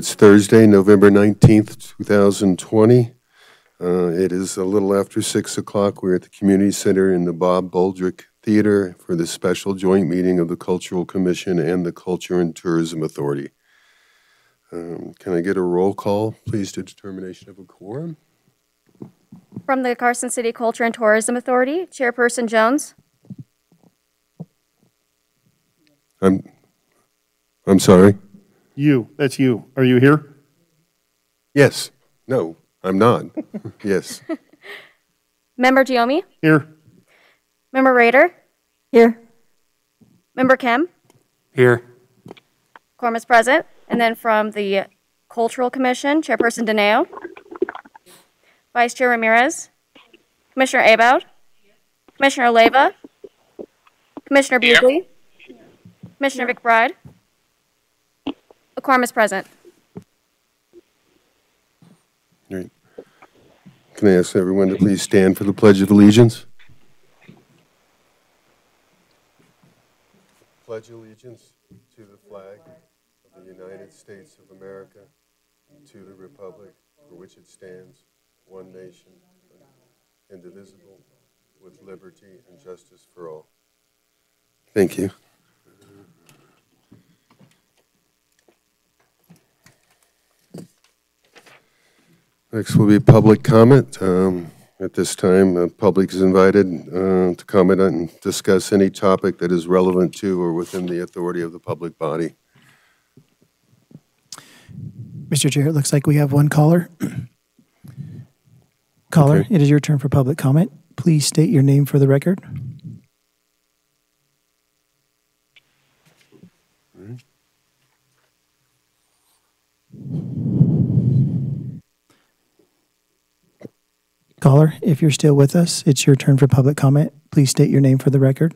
It's Thursday, November 19th, 2020. It is a little after 6 o'clock. We're at the Community Center in the Bob Boldrick Theater for the special joint meeting of the Cultural Commission and the Culture and Tourism Authority. Can I get a roll call, please, to determination of a quorum? From the Carson City Culture and Tourism Authority, Chairperson Jones. I'm sorry? That's you. Are you here? Yes. No, I'm not. Yes. Member Giomi? Here. Member Rader? Here. Member Kem? Here. Quorum is present. And then from the Cultural Commission, Chairperson Dineo. Vice Chair Ramirez. Commissioner Aboud. Commissioner Leyva. Commissioner Bugley. Commissioner McBride. A quorum is present. Great. Can I ask everyone to please stand for the Pledge of Allegiance? Pledge allegiance to the flag of the United States of America and to the republic for which it stands, one nation, indivisible, with liberty and justice for all. Thank you. Next will be public comment. At this time, the public is invited to comment on and discuss any topic that is relevant to or within the authority of the public body. Mr. Chair, it looks like we have one caller. Caller, Okay. It is your turn for public comment. Please state your name for the record. Caller, if you're still with us, it's your turn for public comment. Please state your name for the record.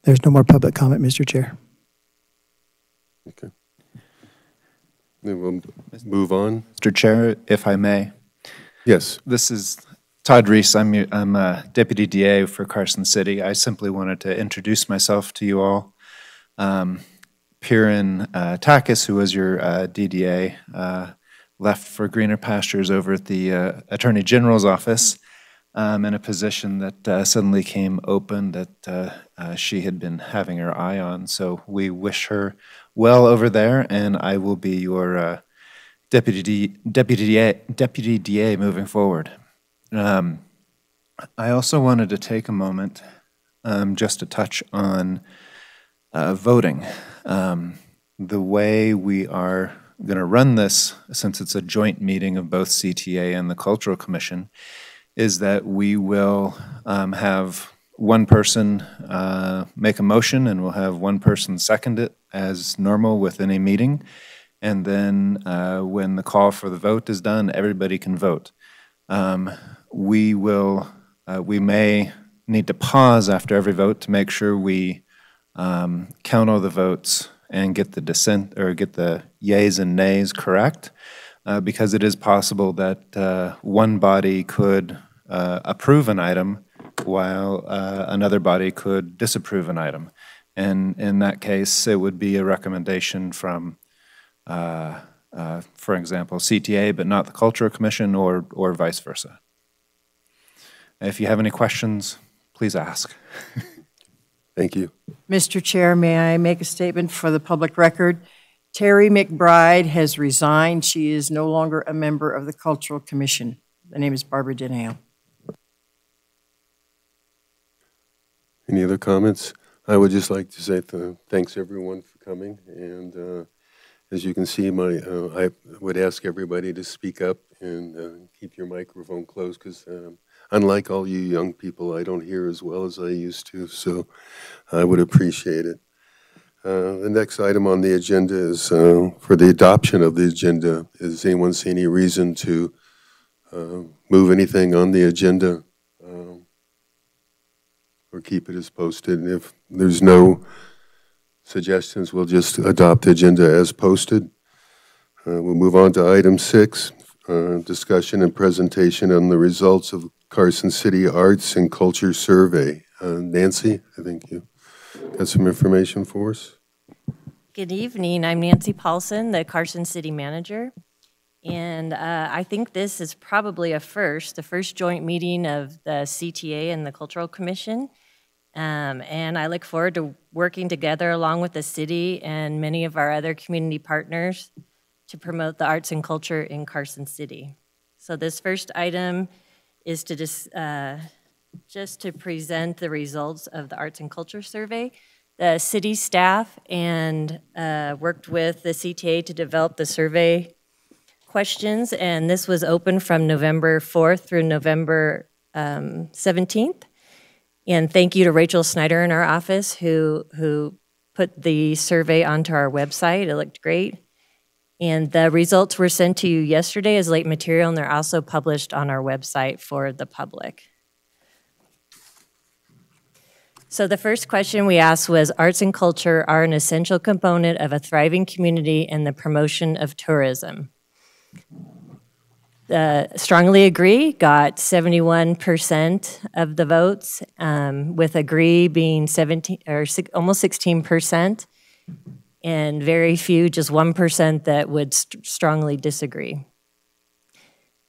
There's no more public comment, Mr. Chair. Okay. Then we'll move on. Mr. Chair, if I may. Yes. This is Todd Reese. I'm a Deputy DA for Carson City. I simply wanted to introduce myself to you all. Piran Takis, who was your DDA, left for greener pastures over at the Attorney General's office in a position that suddenly came open that she had been having her eye on. So we wish her well over there, and I will be your Deputy DA moving forward. I also wanted to take a moment just to touch on voting. The way we are going to run this, since it's a joint meeting of both CTA and the Cultural Commission, is that we will have one person make a motion, and we'll have one person second it as normal with any meeting. And then when the call for the vote is done, everybody can vote. We may need to pause after every vote to make sure we count all the votes and get the dissent or get the yays and nays correct, because it is possible that one body could approve an item while another body could disapprove an item. And in that case, it would be a recommendation from, for example, CTA, but not the Cultural Commission, or vice versa. If you have any questions, please ask. Thank you. Mr. Chair, may I make a statement for the public record? Terry McBride has resigned. She is no longer a member of the Cultural Commission. The name is Barbara Dineo. Any other comments? I would just like to say thanks everyone for coming, and as you can see, I would ask everybody to speak up and keep your microphone closed, because unlike all you young people, I don't hear as well as I used to, so I would appreciate it. The next item on the agenda is for the adoption of the agenda. Does anyone see any reason to move anything on the agenda or keep it as posted? And if there's no suggestions, we'll just adopt the agenda as posted. We'll move on to item 6, discussion and presentation on the results of Carson City Arts and Culture Survey. Nancy, I think you got some information for us. Good evening. I'm Nancy Paulson, the Carson City Manager. And I think this is probably the first joint meeting of the CTA and the Cultural Commission. And I look forward to working together along with the city and many of our other community partners to promote the arts and culture in Carson City. So this first item is to just to present the results of the Arts and Culture Survey. The city staff and worked with the CTA to develop the survey questions, and this was open from November 4th through November 17th. And thank you to Rachel Snyder in our office who put the survey onto our website. It looked great. And the results were sent to you yesterday as late material, and they're also published on our website for the public. So the first question we asked was, arts and culture are an essential component of a thriving community and the promotion of tourism. Strongly agree got 71% of the votes, with agree being 17 or almost 16%, and very few, just 1%, that would strongly disagree.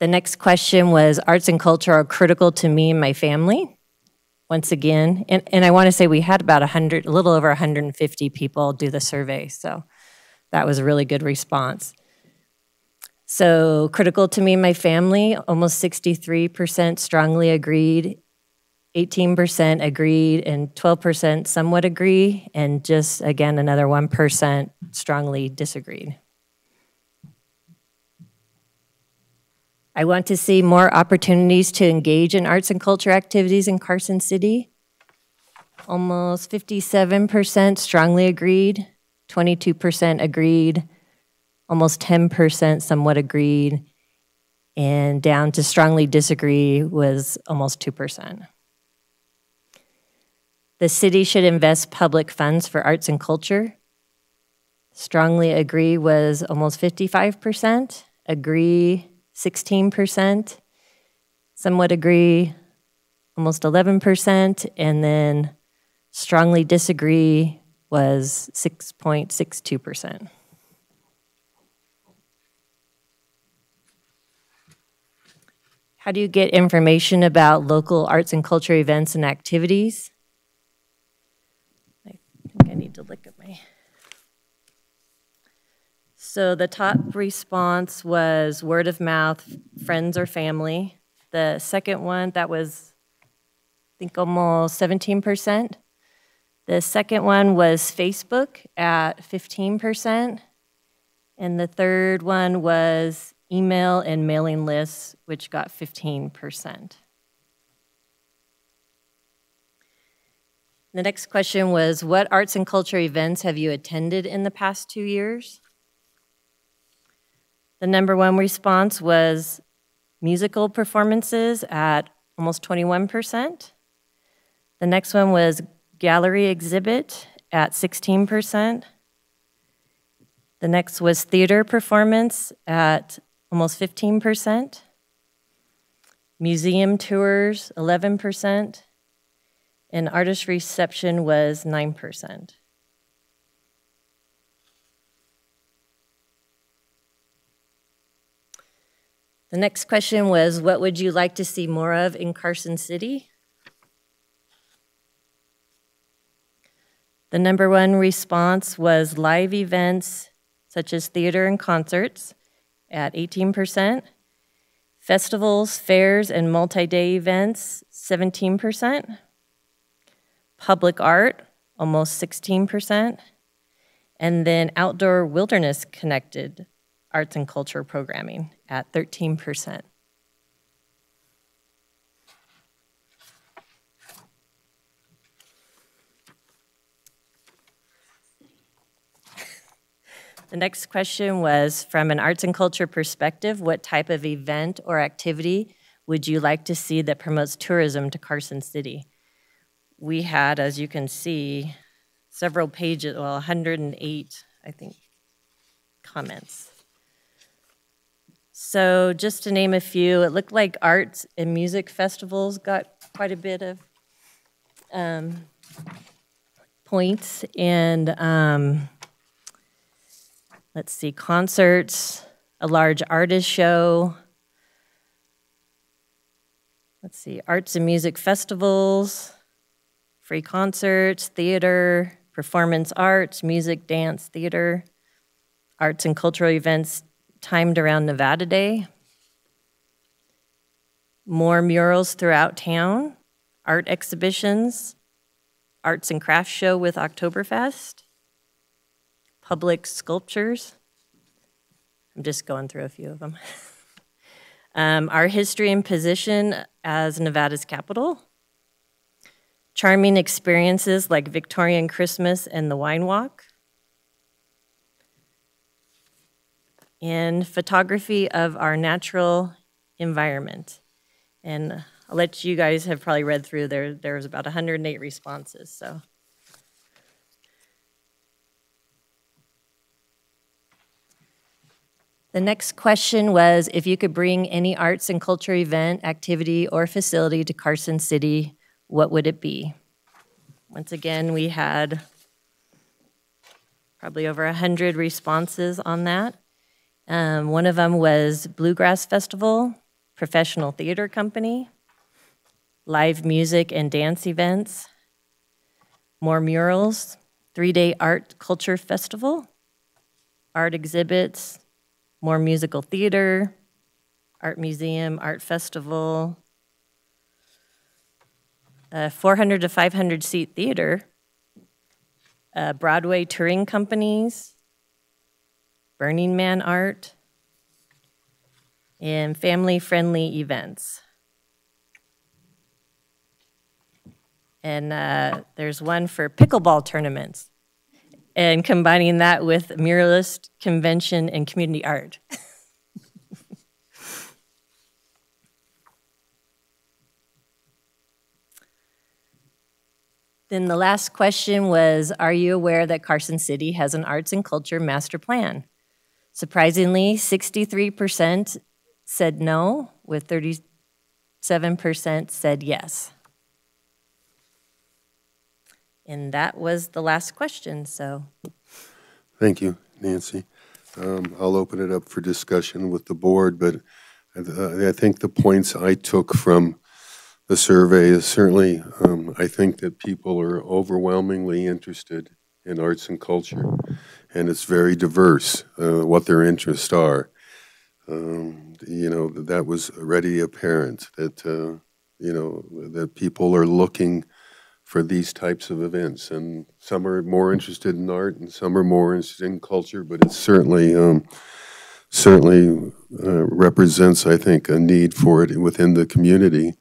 The next question was, arts and culture are critical to me and my family. Once again, and I want to say we had about a little over 150 people do the survey, so that was a really good response. So critical to me and my family, almost 63% strongly agreed, 18% agreed, and 12% somewhat agree, and just, again, another 1% strongly disagreed. I want to see more opportunities to engage in arts and culture activities in Carson City. Almost 57% strongly agreed, 22% agreed, almost 10% somewhat agreed, and down to strongly disagree was almost 2%. The city should invest public funds for arts and culture. Strongly agree was almost 55%, agree 16%, somewhat agree almost 11%, and then strongly disagree was 6.62%. How do you get information about local arts and culture events and activities? I think I need to look at my... So the top response was word of mouth, friends or family. The second one, that was, I think, almost 17%. The second one was Facebook at 15%. And the third one was email and mailing lists, which got 15%. The next question was, what arts and culture events have you attended in the past 2 years? The number one response was musical performances at almost 21%. The next one was gallery exhibit at 16%. The next was theater performance at almost 15%. Museum tours, 11%. And artist reception was 9%. The next question was, what would you like to see more of in Carson City? The number one response was live events such as theater and concerts at 18%, festivals, fairs, and multi-day events, 17%, public art, almost 16%, and then outdoor wilderness-connected arts and culture programming at 13%. The next question was, from an arts and culture perspective, what type of event or activity would you like to see that promotes tourism to Carson City? We had, as you can see, several pages, well, 108, I think, comments. So just to name a few, it looked like arts and music festivals got quite a bit of points, and let's see, concerts, a large artist show. Let's see, arts and music festivals, free concerts, theater, performance arts, music, dance, theater, arts and cultural events timed around Nevada Day, more murals throughout town, art exhibitions, arts and crafts show with Oktoberfest, public sculptures. I'm just going through a few of them. Our history and position as Nevada's capital, charming experiences like Victorian Christmas and the Wine Walk, and photography of our natural environment. And I'll let you guys have probably read through there. There was about 108 responses, so. The next question was, if you could bring any arts and culture event, activity, or facility to Carson City, what would it be? Once again, we had probably over 100 responses on that. One of them was Bluegrass Festival, professional theater company, live music and dance events, more murals, 3-day art culture festival, art exhibits, more musical theater, art museum, art festival, 400 to 500 seat theater, Broadway touring companies, Burning Man art, and family-friendly events. And there's one for pickleball tournaments, and combining that with muralist, convention, and community art. Then the last question was, are you aware that Carson City has an arts and culture master plan? Surprisingly, 63% said no, with 37% said yes. And that was the last question, so. Thank you, Nancy. I'll open it up for discussion with the board, but I think the points I took from the survey is certainly, I think that people are overwhelmingly interested in arts and culture, and it's very diverse what their interests are. You know, that was already apparent that, you know, that people are looking for these types of events, and some are more interested in art and some are more interested in culture, but it certainly represents, I think, a need for it within the community.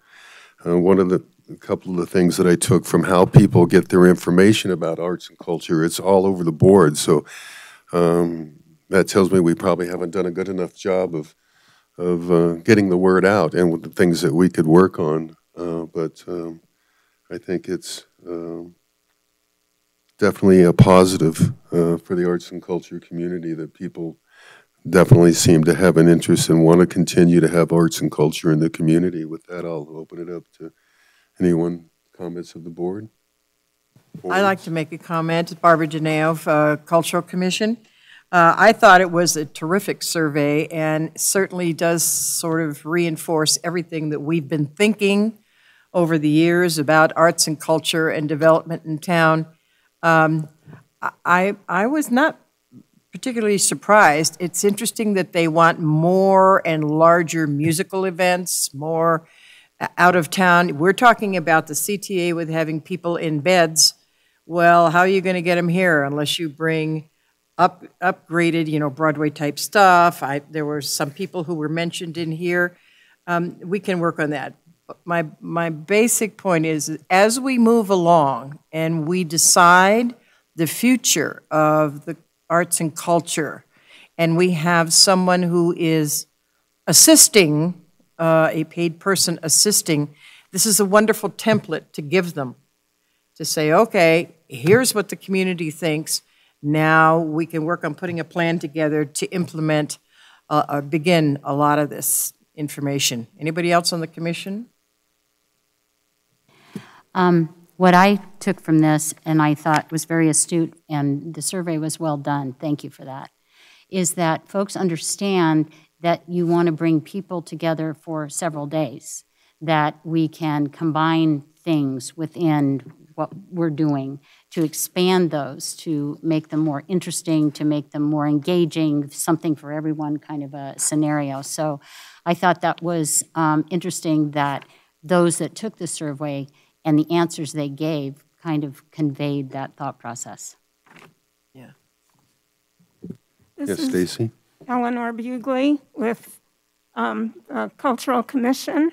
A couple of the things that I took from how people get their information about arts and culture, it's all over the board. So that tells me we probably haven't done a good enough job of getting the word out and with the things that we could work on. But I think it's definitely a positive for the arts and culture community that people definitely seem to have an interest and want to continue to have arts and culture in the community. With that, I'll open it up to anyone, comments of the board. I'd like to make a comment. Barbara Janeo, Cultural Commission. I thought it was a terrific survey and certainly does sort of reinforce everything that we've been thinking over the years about arts and culture and development in town. I was not particularly surprised. It's interesting that they want more and larger musical events, more out of town. We're talking about the CTA with having people in beds. Well, how are you going to get them here unless you bring upgraded, you know, Broadway type stuff? There were some people who were mentioned in here. We can work on that. My basic point is, as we move along and we decide the future of the arts and culture, and we have someone who is assisting, a paid person assisting, this is a wonderful template to give them, to say, okay, here's what the community thinks. Now we can work on putting a plan together to implement begin a lot of this information. Anybody else on the commission? What I took from this, and I thought was very astute, and the survey was well done, thank you for that, is that folks understand that you want to bring people together for several days, that we can combine things within what we're doing to expand those, to make them more interesting, to make them more engaging, something for everyone kind of a scenario. So I thought that was interesting that those that took the survey and the answers they gave kind of conveyed that thought process. Yeah. Yes, Stacy? Eleanor Bugley with Cultural Commission,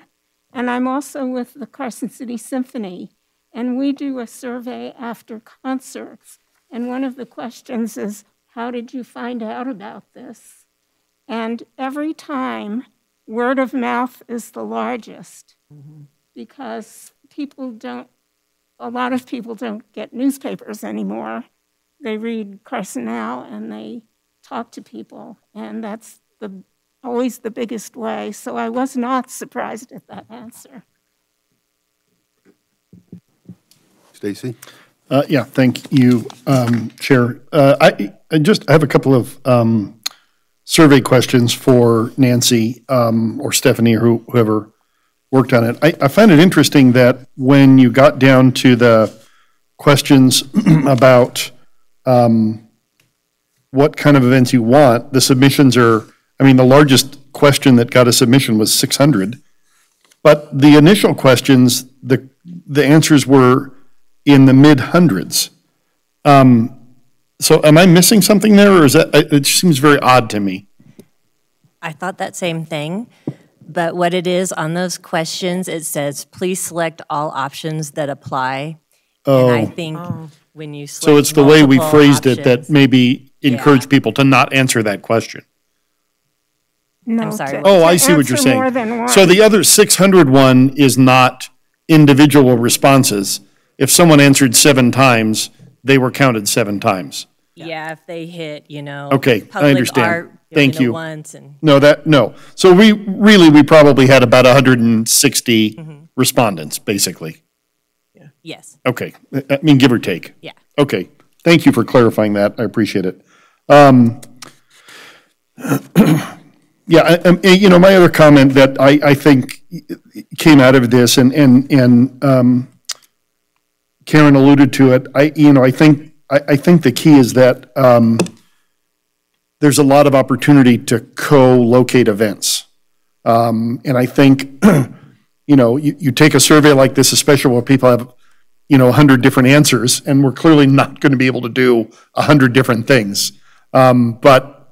and I'm also with the Carson City Symphony. And we do a survey after concerts. And one of the questions is, how did you find out about this? And every time, word of mouth is the largest, because a lot of people don't get newspapers anymore. They read Carson Now and they talk to people, and that's always the biggest way. So I was not surprised at that answer. Stacy? Yeah, thank you, Chair. I have a couple of survey questions for Nancy or Stephanie or whoever worked on it. I find it interesting that when you got down to the questions about what kind of events you want, the submissions are, I mean, the largest question that got a submission was 600. But the initial questions, the answers were in the mid-hundreds. So am I missing something there, or is that, it seems very odd to me. I thought that same thing, but what it is on those questions, it says, please select all options that apply. Oh. And I think when you select So it's the way we multiple phrased it that options- maybe encourage Yeah. people to not answer that question. No, I'm sorry. Oh, I see what you're answer more saying. than one. So the other 600 one is not individual responses. If someone answered 7 times, they were counted 7 times. Yeah, if they hit, Okay, I public understand. art, Thank you. once and. No. So we probably had about 160 respondents, basically. Yes, Okay, I mean, give or take. yeah. Okay, thank you for clarifying that. I appreciate it. Yeah, my other comment that I think came out of this, and Karen alluded to it. I think the key is that there's a lot of opportunity to co-locate events, and I think you take a survey like this, especially where people have 100 different answers, and we're clearly not going to be able to do 100 different things, but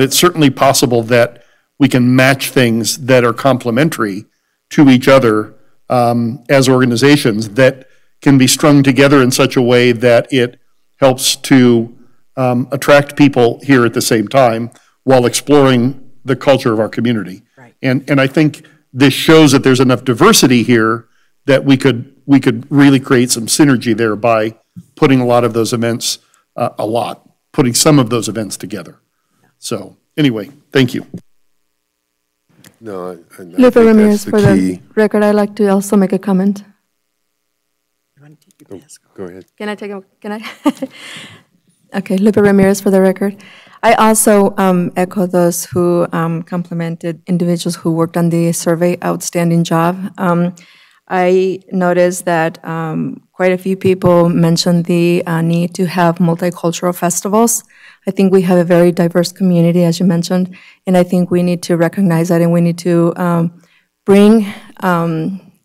it's certainly possible that we can match things that are complementary to each other as organizations that can be strung together in such a way that it helps to attract people here at the same time while exploring the culture of our community. Right. And I think this shows that there's enough diversity here that we could really create some synergy there by putting a lot of those events, putting some of those events together. So anyway, thank you. No, I Lupe think Ramirez, that's for the key. the record, I'd like to also make a comment. Go ahead. Can I take a, can I? Okay, Lupe Ramirez for the record. I also echo those who complimented individuals who worked on the survey. Outstanding job. I noticed that quite a few people mentioned the need to have multicultural festivals. I think we have a very diverse community, as you mentioned, and I think we need to recognize that, and we need to bring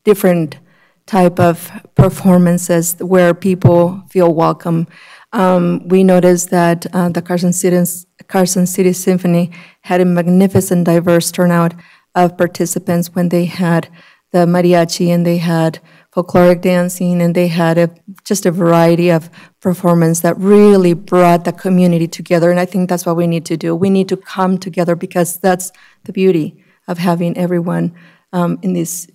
different type of performances where people feel welcome. We noticed that the Carson City Symphony had a magnificent, diverse turnout of participants when they had the mariachi and they had folkloric dancing and they had just a variety of performance that really brought the community together. And I think that's what we need to do. We need to come together because that's the beauty of having everyone in this,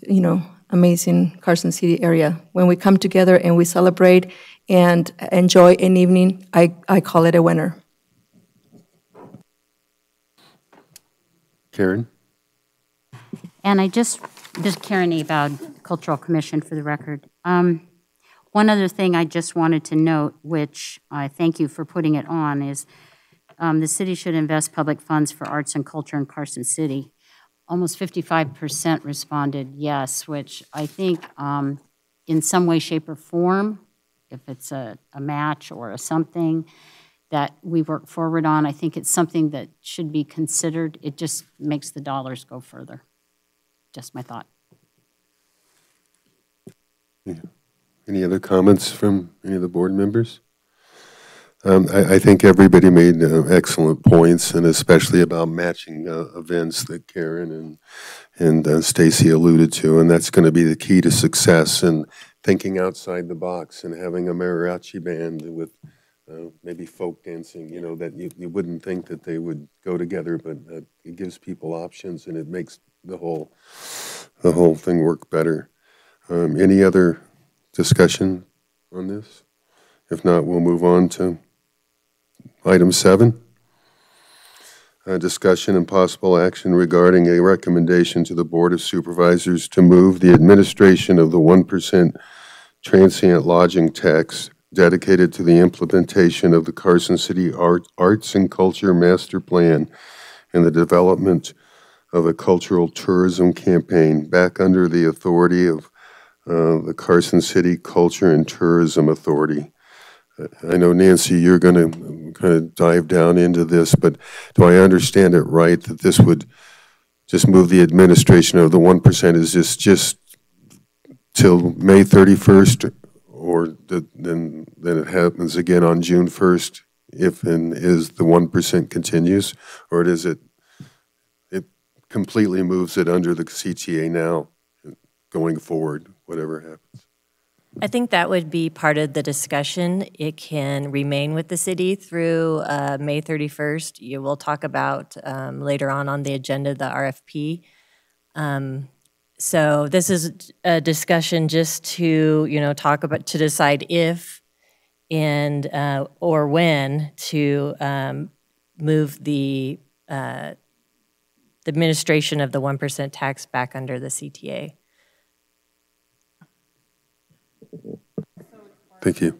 amazing Carson City area. When we come together and we celebrate and enjoy an evening, I call it a winner. Karen? And I just Karen Abad, Cultural Commission for the record. One other thing I just wanted to note, which I thank you for putting it on, is the city should invest public funds for arts and culture in Carson City. Almost 55% responded yes, which I think in some way, shape, or form, if it's a match or a something that we work forward on, I think it's something that should be considered. It just makes the dollars go further. Just my thought. Yeah. Any other comments from any of the board members? I think everybody made excellent points, and especially about matching events that Karen and Stacy alluded to, and that's going to be the key to success, and thinking outside the box and having a mariachi band with maybe folk dancing, you know, that you wouldn't think that they would go together, but it gives people options, and it makes the whole thing work better. Any other discussion on this? If not, we'll move on to item 7. Discussion and possible action regarding a recommendation to the Board of Supervisors to move the administration of the 1% transient lodging tax dedicated to the implementation of the Carson City Arts and Culture Master Plan and the development of a cultural tourism campaign back under the authority of the Carson City Culture and Tourism Authority. I know, Nancy, you're going to kind of dive down into this, but do I understand it right that this would just move the administration of the 1% is just till May 31st, or then it happens again on June 1st if and is the 1% continues, or does it completely moves it under the CTA now going forward, whatever happens? I think that would be part of the discussion. It can remain with the city through May 31st. You will talk about later on the agenda the RFP. So this is a discussion just to talk about, to decide if and or when to move the administration of the 1% tax back under the CTA. Thank you.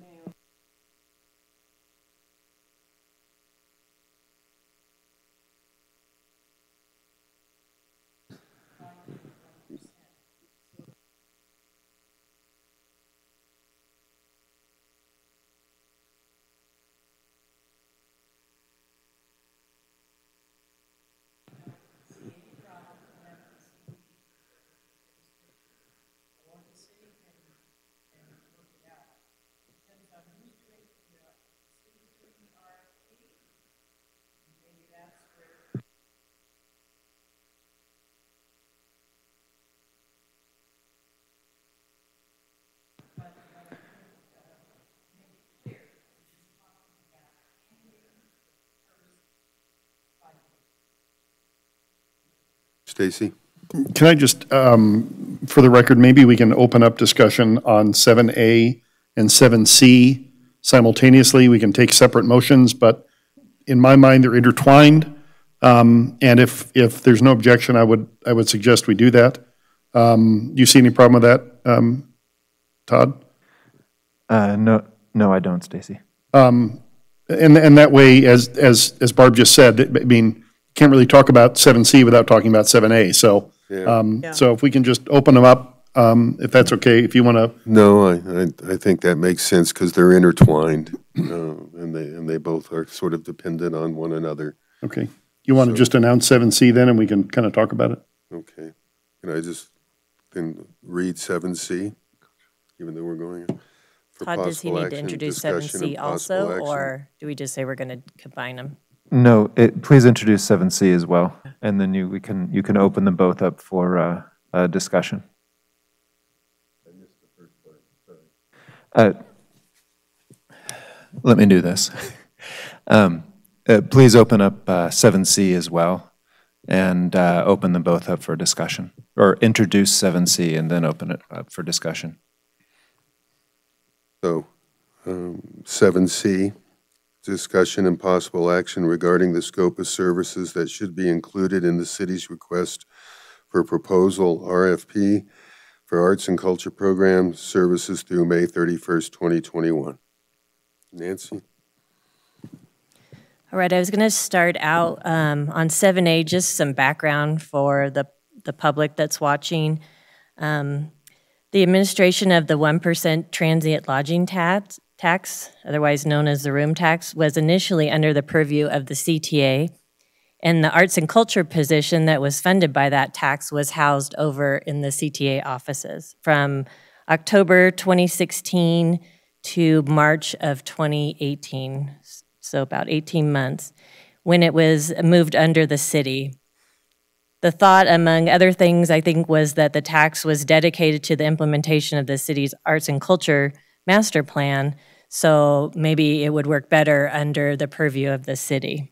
Stacy? Can I just, for the record, maybe we can open up discussion on 7A and 7C simultaneously. We can take separate motions, but in my mind, they're intertwined. And if there's no objection, I would suggest we do that. Do you see any problem with that, Todd? No, I don't, Stacy. And that way, as Barb just said, I mean, can't really talk about 7C without talking about 7A. So, so if we can just open them up, if that's okay, if you want to. No, I think that makes sense because they're intertwined, and they both are sort of dependent on one another. Okay. You want to just announce 7C then, and we can kind of talk about it? Okay. Can I just then read 7C, even though we're going for Todd, does he need to introduce 7C also, or do we just say we're going to combine them? No, please introduce 7C as well, and then you can open them both up for discussion. I missed the first part. Sorry. Let me do this. Please open up 7C as well, and open them both up for discussion, or introduce 7C and then open it up for discussion. So, 7C. discussion and possible action regarding the scope of services that should be included in the city's request for proposal RFP for arts and culture program services through May 31st, 2021. Nancy? All right, I was going to start out on 7A, just some background for the public that's watching. The administration of the 1% transient lodging tax, otherwise known as the room tax, was initially under the purview of the CTA, and the arts and culture position that was funded by that tax was housed over in the CTA offices from October 2016 to March of 2018, so about 18 months, when it was moved under the city. The thought, among other things, I think, was that the tax was dedicated to the implementation of the city's arts and culture master plan, so maybe it would work better under the purview of the city.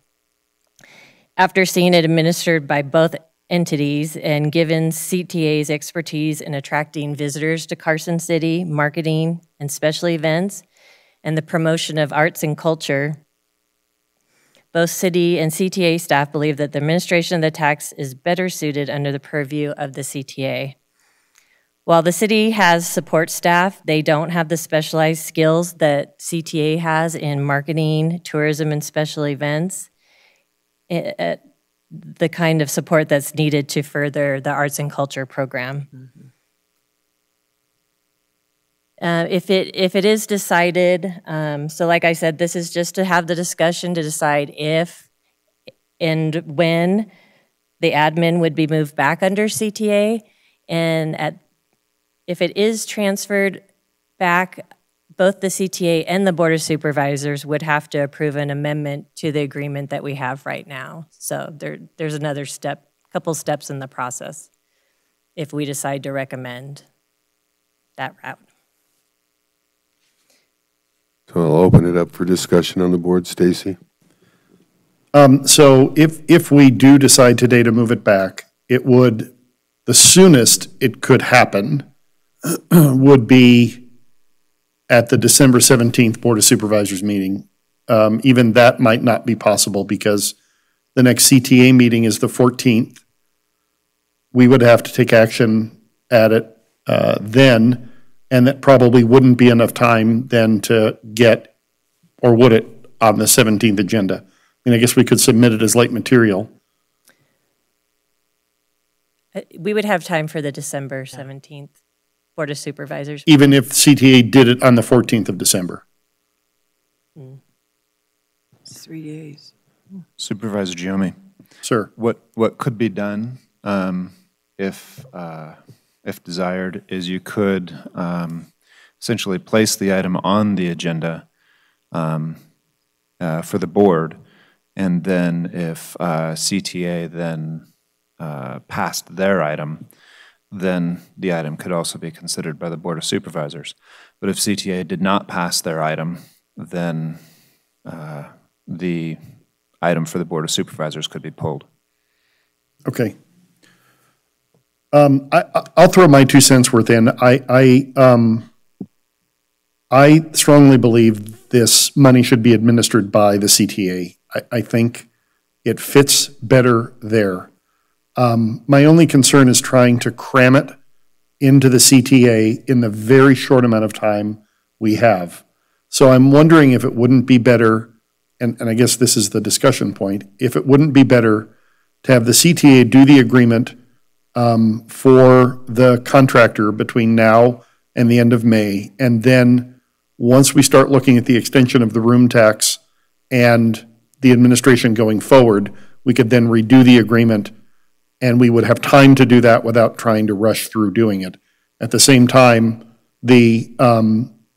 After seeing it administered by both entities and given CTA's expertise in attracting visitors to Carson City, marketing and special events, and the promotion of arts and culture, both city and CTA staff believe that the administration of the tax is better suited under the purview of the CTA. While the city has support staff, they don't have the specialized skills that CTA has in marketing, tourism, and special events, the kind of support that's needed to further the arts and culture program. If it is decided, so like I said, this is just to have the discussion to decide if and when the admin would be moved back under CTA, and if it is transferred back, both the CTA and the Board of Supervisors would have to approve an amendment to the agreement that we have right now. So there's another couple steps in the process if we decide to recommend that route. So I'll open it up for discussion on the board. Stacy? So if we do decide today to move it back, the soonest it could happen would be at the December 17th Board of Supervisors meeting. Even that might not be possible because the next CTA meeting is the 14th. We would have to take action at it then, and that probably wouldn't be enough time then to get, or would it, on the 17th agenda? I mean, I guess we could submit it as late material. We would have time for the December 17th Board of Supervisors. Even if CTA did it on the 14th of December. It's 3 days. Supervisor Giomi. Sir. What could be done if desired is you could essentially place the item on the agenda for the board, and then if CTA then passed their item, then the item could also be considered by the Board of Supervisors. But if CTA did not pass their item, then the item for the Board of Supervisors could be pulled. Okay. I'll throw my 2 cents worth in. I strongly believe this money should be administered by the CTA. I think it fits better there. My only concern is trying to cram it into the CTA in the very short amount of time we have. So I'm wondering if it wouldn't be better, and I guess this is the discussion point, if it wouldn't be better to have the CTA do the agreement for the contractor between now and the end of May, and then once we start looking at the extension of the room tax and the administration going forward, we could then redo the agreement, and we would have time to do that without trying to rush through doing it. At the same time, the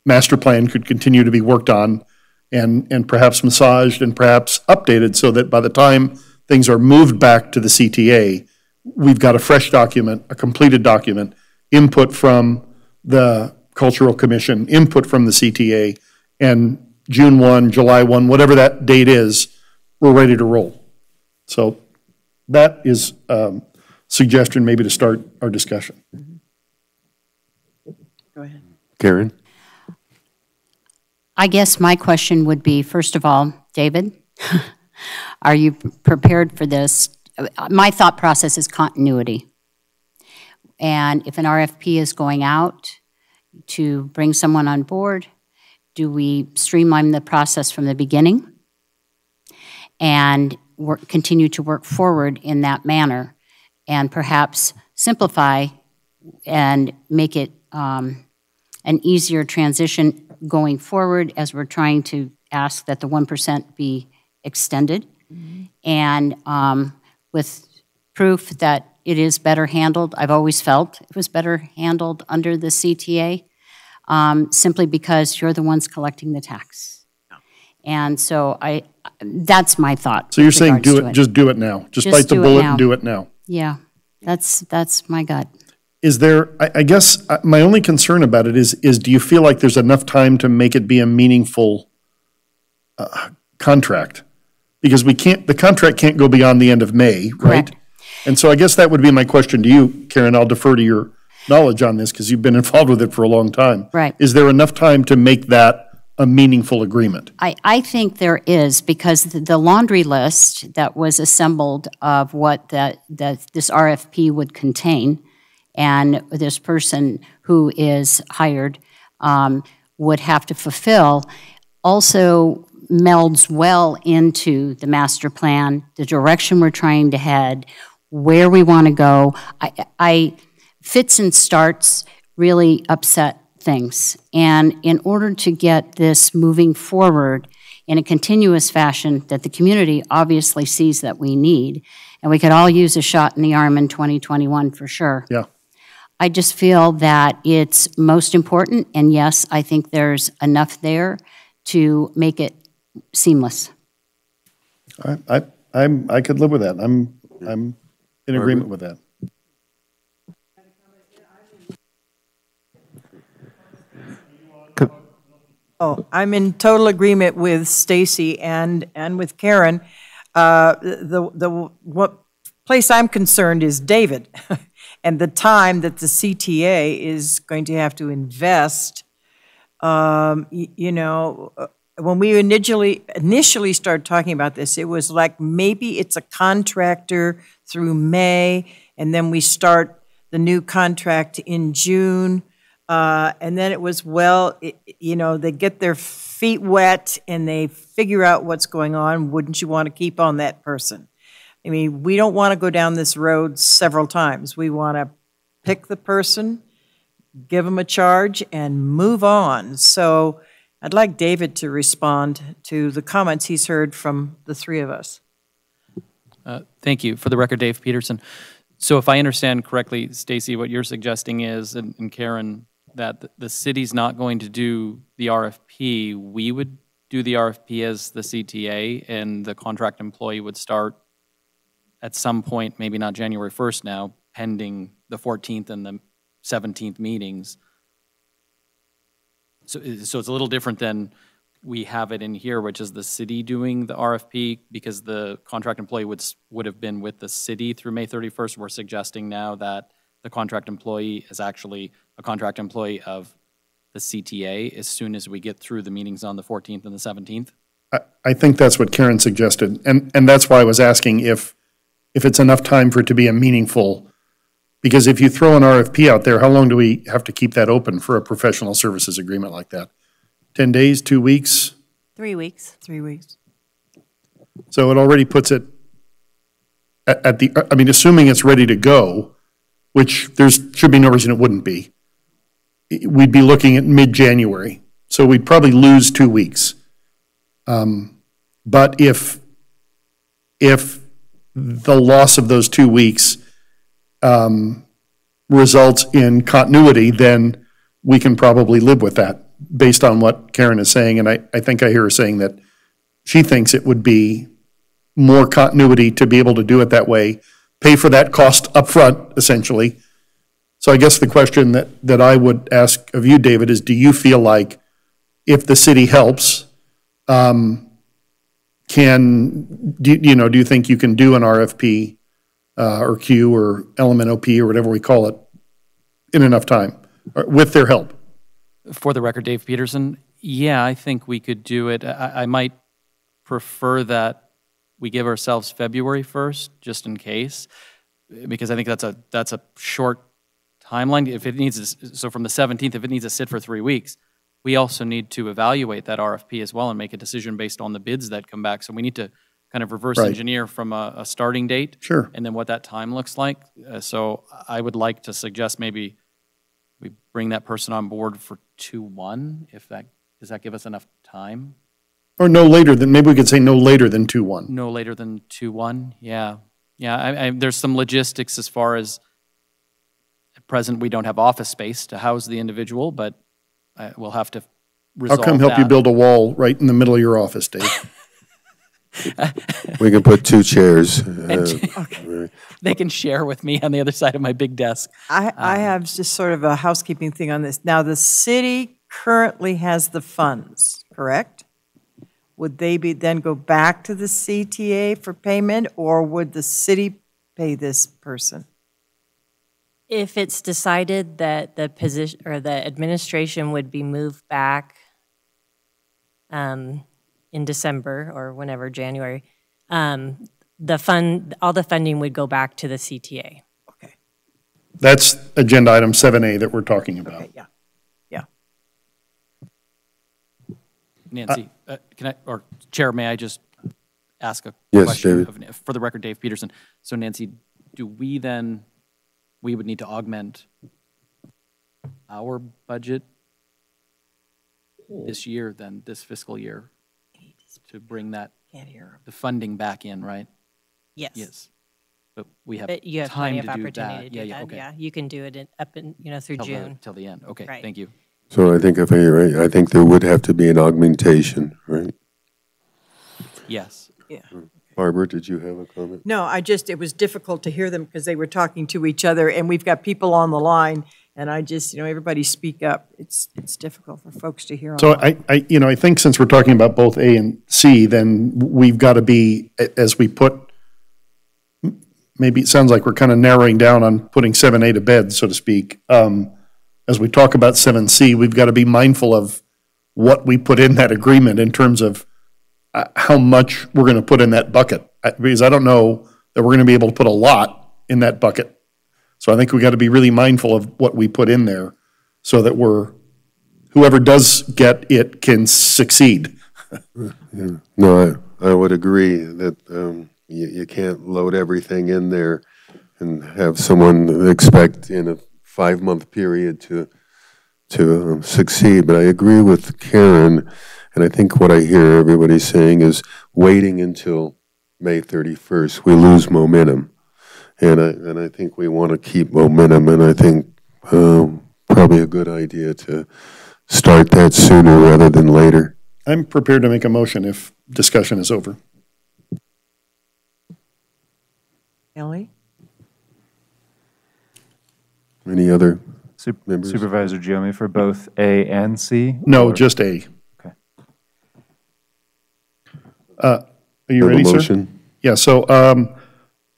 master plan could continue to be worked on and perhaps massaged and perhaps updated so that by the time things are moved back to the CTA, we've got a fresh document, a completed document, input from the Cultural Commission, input from the CTA, and June 1, July 1, whatever that date is, we're ready to roll. So that is a suggestion maybe to start our discussion. Go ahead. Karen? I guess my question would be, first of all, David, are you prepared for this? My thought process is continuity. And if an RFP is going out to bring someone on board, do we streamline the process from the beginning and continue to work forward in that manner and perhaps simplify and make it an easier transition going forward as we're trying to ask that the 1% be extended, and with proof that it is better handled. I've always felt it was better handled under the CTA, simply because you're the ones collecting the tax. And so that's my thought. So you're saying just do it now. Just bite the bullet and do it now. Yeah, that's my gut. Is there, I guess, my only concern about it is do you feel like there's enough time to make it be a meaningful contract? Because the contract can't go beyond the end of May, right? Correct. And so I guess that would be my question to you, Karen. I'll defer to your knowledge on this because you've been involved with it for a long time. Right. Is there enough time to make that a meaningful agreement? I think there is, because the laundry list that was assembled of what this RFP would contain, and this person who is hired would have to fulfill, also melds well into the master plan, the direction we're trying to head, where we want to go. Fits and starts really upset things. And in order to get this moving forward in a continuous fashion that the community obviously sees that we need, and we could all use a shot in the arm in 2021 for sure. Yeah. I just feel that it's most important, and yes, I think there's enough there to make it seamless. I could live with that. I'm in agreement with that. Oh, I'm in total agreement with Stacy and with Karen. What place I'm concerned is David and the time that the CTA is going to have to invest. When we initially started talking about this, it was like maybe it's a contractor through May, and then we start the new contract in June. And then it was, they get their feet wet and they figure out what's going on. Wouldn't you want to keep on that person? I mean, we don't want to go down this road several times. We want to pick the person, give them a charge, and move on. So I'd like David to respond to the comments he's heard from the three of us. Thank you. For the record, Dave Peterson. So if I understand correctly, Stacy, what you're suggesting is, and Karen, that the city's not going to do the RFP. We would do the RFP as the CTA, and the contract employee would start at some point, maybe not January 1st now, pending the 14th and the 17th meetings. So it's a little different than we have it in here, which is the city doing the RFP, because the contract employee would have been with the city through May 31st. We're suggesting now that the contract employee is actually a contract employee of the CTA as soon as we get through the meetings on the 14th and the 17th? I think that's what Karen suggested, and that's why I was asking if it's enough time for it to be a meaningful, because if you throw an RFP out there, how long do we have to keep that open for a professional services agreement like that? 10 days, 2 weeks? 3 weeks. 3 weeks. So it already puts it at the, assuming it's ready to go, which should be no reason it wouldn't be, we'd be looking at mid-January. So we'd probably lose 2 weeks. But if the loss of those 2 weeks results in continuity, then we can probably live with that based on what Karen is saying. And I think I hear her saying that she thinks it would be more continuity to be able to do it that way, pay for that cost up front, essentially. So I guess the question that I would ask of you, David, is do you feel like if the city helps, do you think you can do an RFP or Q or LMNOP or whatever we call it in enough time with their help? For the record, Dave Peterson, yeah, I think we could do it. I might prefer that we give ourselves February 1st, just in case, because I think that's a short timeline. If it needs to, so from the 17th, if it needs to sit for 3 weeks, we also need to evaluate that RFP as well and make a decision based on the bids that come back. So we need to kind of reverse Right. engineer from a starting date. Sure. And then what that time looks like. So I would like to suggest maybe we bring that person on board for 2/1, does that give us enough time? Or no later than, maybe we could say no later than 2/1. No later than 2/1, yeah. Yeah, there's some logistics as far as, at present, we don't have office space to house the individual, but we'll have to I'll resolve come help you that. build a wall right in the middle of your office, Dave. We can put 2 chairs. Okay. They can share with me on the other side of my big desk. I have just sort of a housekeeping thing on this. Now, the city currently has the funds, correct? Would they then go back to the CTA for payment, or would the city pay this person? If it's decided that the position or the administration would be moved back in December or whenever, January, all the funding would go back to the CTA. Okay. That's agenda item 7A that we're talking about. Okay, yeah. Yeah. Nancy, can I, or Chair, may I just ask a Yes, question? David. For the record, Dave Peterson. So Nancy, do we then, we would need to augment our budget this year then, this fiscal year, to bring that, the funding back in, right? Yes. Yes. But we have But you have time plenty to of do opportunity that. to do Yeah, that, okay. yeah. You can do it through June. Till the end, okay, Right. thank you. So I think if you're right, I think there would have to be an augmentation, right? Yes. Yeah. Barbara, did you have a comment? No, it was difficult to hear them because they were talking to each other, and we've got people on the line, and I just, everybody speak up. It's difficult for folks to hear. So online. I think since we're talking about both A and C, then we've got to be, as we put, maybe it sounds like we're kind of narrowing down on putting 7A to bed, so to speak. As we talk about 7C, we've got to be mindful of what we put in that agreement in terms of how much we're going to put in that bucket. Because I don't know that we're going to be able to put a lot in that bucket. So I think we got to be really mindful of what we put in there so that whoever does get it can succeed. Yeah. No, I would agree that you can't load everything in there and have someone expect in a 5-month period to succeed. But I agree with Karen, and I think what I hear everybody saying is waiting until May 31st, we lose momentum. And I think we want to keep momentum, and I think probably a good idea to start that sooner rather than later. I'm prepared to make a motion if discussion is over. Ellie? Any other members? Supervisor Giomi for both A and C? No, or- just A. Okay. Are you Have a ready, sir? motion? Yeah, so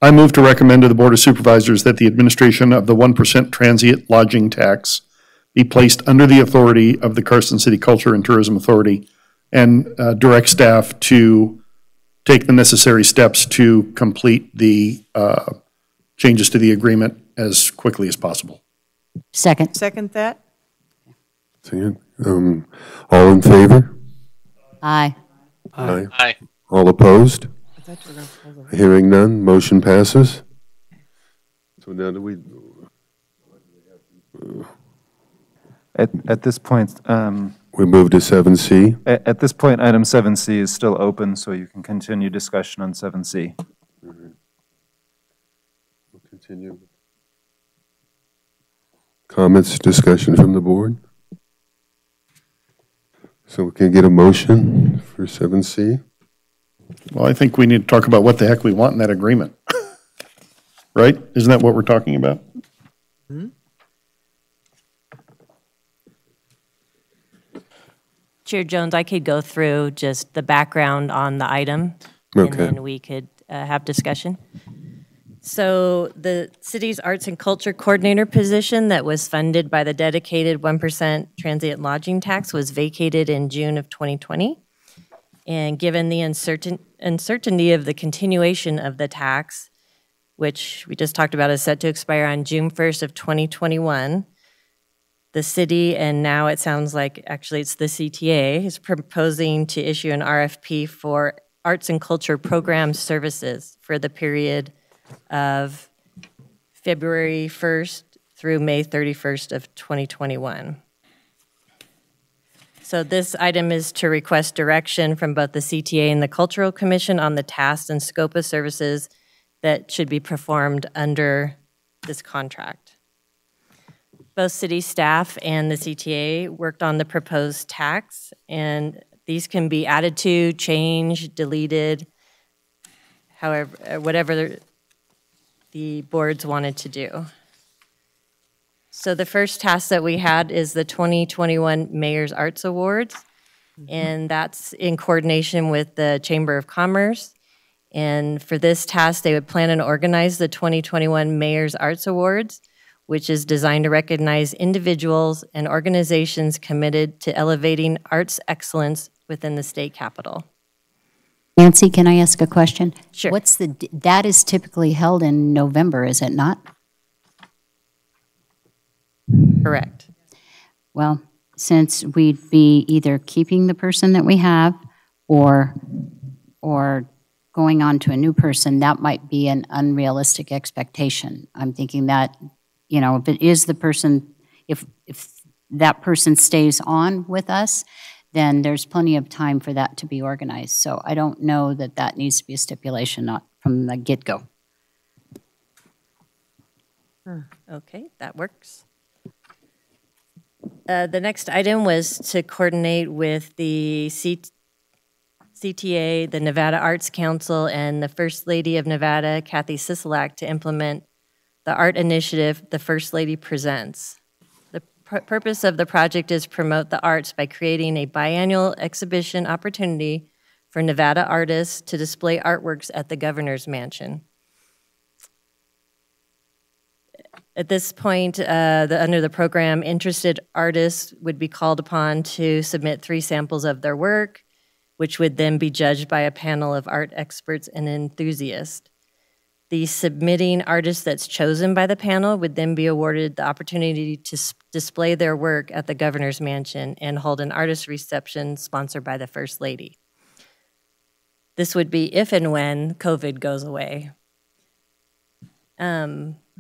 I move to recommend to the Board of Supervisors that the administration of the 1% transient lodging tax be placed under the authority of the Carson City Culture and Tourism Authority and direct staff to take the necessary steps to complete the changes to the agreement as quickly as possible. Second. Second that? Second. All in favor? Aye. Aye. Aye. All opposed? I thought you were gonna pull the- Hearing none, motion passes. So now do we, At this point, we move to 7C? at this point, item 7C is still open, so you can continue discussion on 7C. We'll continue. Comments, discussion from the board? So we can get a motion for 7C? Well, I think we need to talk about what the heck we want in that agreement. Right? Isn't that what we're talking about? Chair Jones, I could go through just the background on the item, and Okay. then we could have discussion. So the city's arts and culture coordinator position that was funded by the dedicated 1% transient lodging tax was vacated in June of 2020. And given the uncertainty of the continuation of the tax, which we just talked about is set to expire on June 1st of 2021, the city, and now it sounds like actually it's the CTA, is proposing to issue an RFP for arts and culture program services for the period of February 1st through May 31st of 2021. So this item is to request direction from both the CTA and the Cultural Commission on the tasks and scope of services that should be performed under this contract. Both city staff and the CTA worked on the proposed tax, and these can be added to, changed, deleted, however, whatever the boards wanted to do. So the first task that we had is the 2021 Mayor's Arts Awards, and that's in coordination with the Chamber of Commerce. And for this task, they would plan and organize the 2021 Mayor's Arts Awards, which is designed to recognize individuals and organizations committed to elevating arts excellence within the state capitol. Nancy, can I ask a question? Sure. That is typically held in November, is it not? Correct. Well, since we'd be either keeping the person that we have or going on to a new person, that might be an unrealistic expectation. I'm thinking that, you know, if it is the person, if that person stays on with us, then there's plenty of time for that to be organized. So I don't know that that needs to be a stipulation, not from the get-go. Okay, that works. The next item was to coordinate with the CTA, the Nevada Arts Council, and the First Lady of Nevada, Kathy Sisolak, to implement the art initiative The First Lady Presents. The purpose of the project is promote the arts by creating a biannual exhibition opportunity for Nevada artists to display artworks at the Governor's Mansion. At this point, under the program, interested artists would be called upon to submit 3 samples of their work, which would then be judged by a panel of art experts and enthusiasts. The submitting artist that's chosen by the panel would then be awarded the opportunity to display their work at the Governor's Mansion and hold an artist reception sponsored by the First Lady. This would be if and when COVID goes away.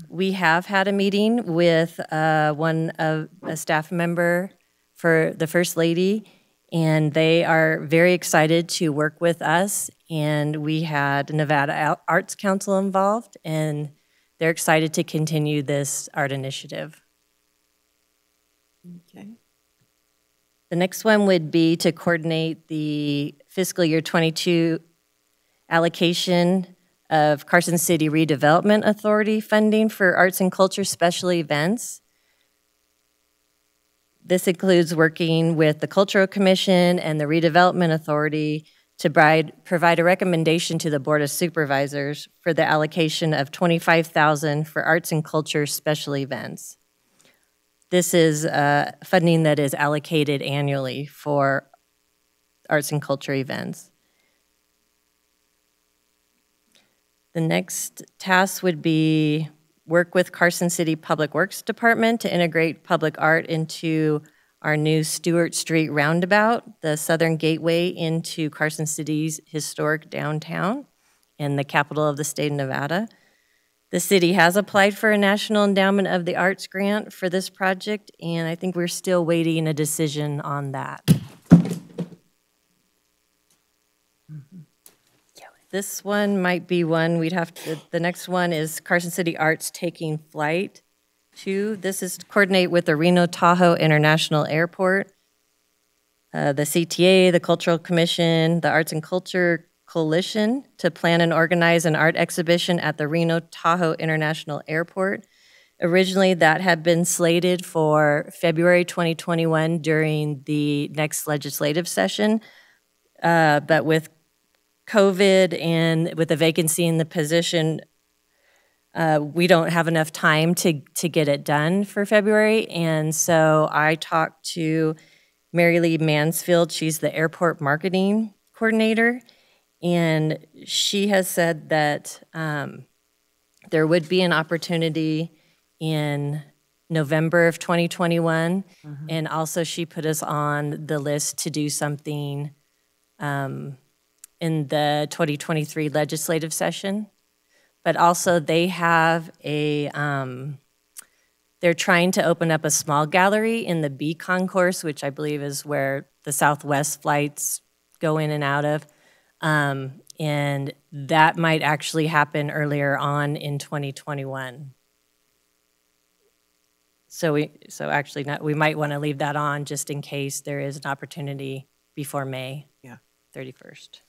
We have had a meeting with a staff member for the First Lady, and they are very excited to work with us. And we had Nevada Arts Council involved, and they're excited to continue this art initiative. Okay. The next one would be to coordinate the fiscal year 22 allocation of Carson City Redevelopment Authority funding for arts and culture special events. This includes working with the Cultural Commission and the Redevelopment Authority to provide a recommendation to the Board of Supervisors for the allocation of $25,000 for arts and culture special events. This is funding that is allocated annually for arts and culture events. The next task would be work with Carson City Public Works Department to integrate public art into our new Stewart Street roundabout, the southern gateway into Carson City's historic downtown and the capital of the state of Nevada. The city has applied for a National Endowment of the Arts grant for this project, and I think we're still waiting a decision on that. This one might be one we'd have to, the next one is Carson City Arts Taking Flight 2. This is to coordinate with the Reno Tahoe International Airport, the CTA, the Cultural Commission, the Arts and Culture Coalition to plan and organize an art exhibition at the Reno Tahoe International Airport. Originally, that had been slated for February 2021 during the next legislative session, but with COVID and with the vacancy in the position, we don't have enough time to get it done for February. And so I talked to Mary Lee Mansfield. She's the airport marketing coordinator, and she has said that there would be an opportunity in November of 2021, and also she put us on the list to do something in the 2023 legislative session. But also they have a, they're trying to open up a small gallery in the B concourse, which I believe is where the Southwest flights go in and out of. And that might actually happen earlier on in 2021. So actually, we might want to leave that on just in case there is an opportunity before May 31st.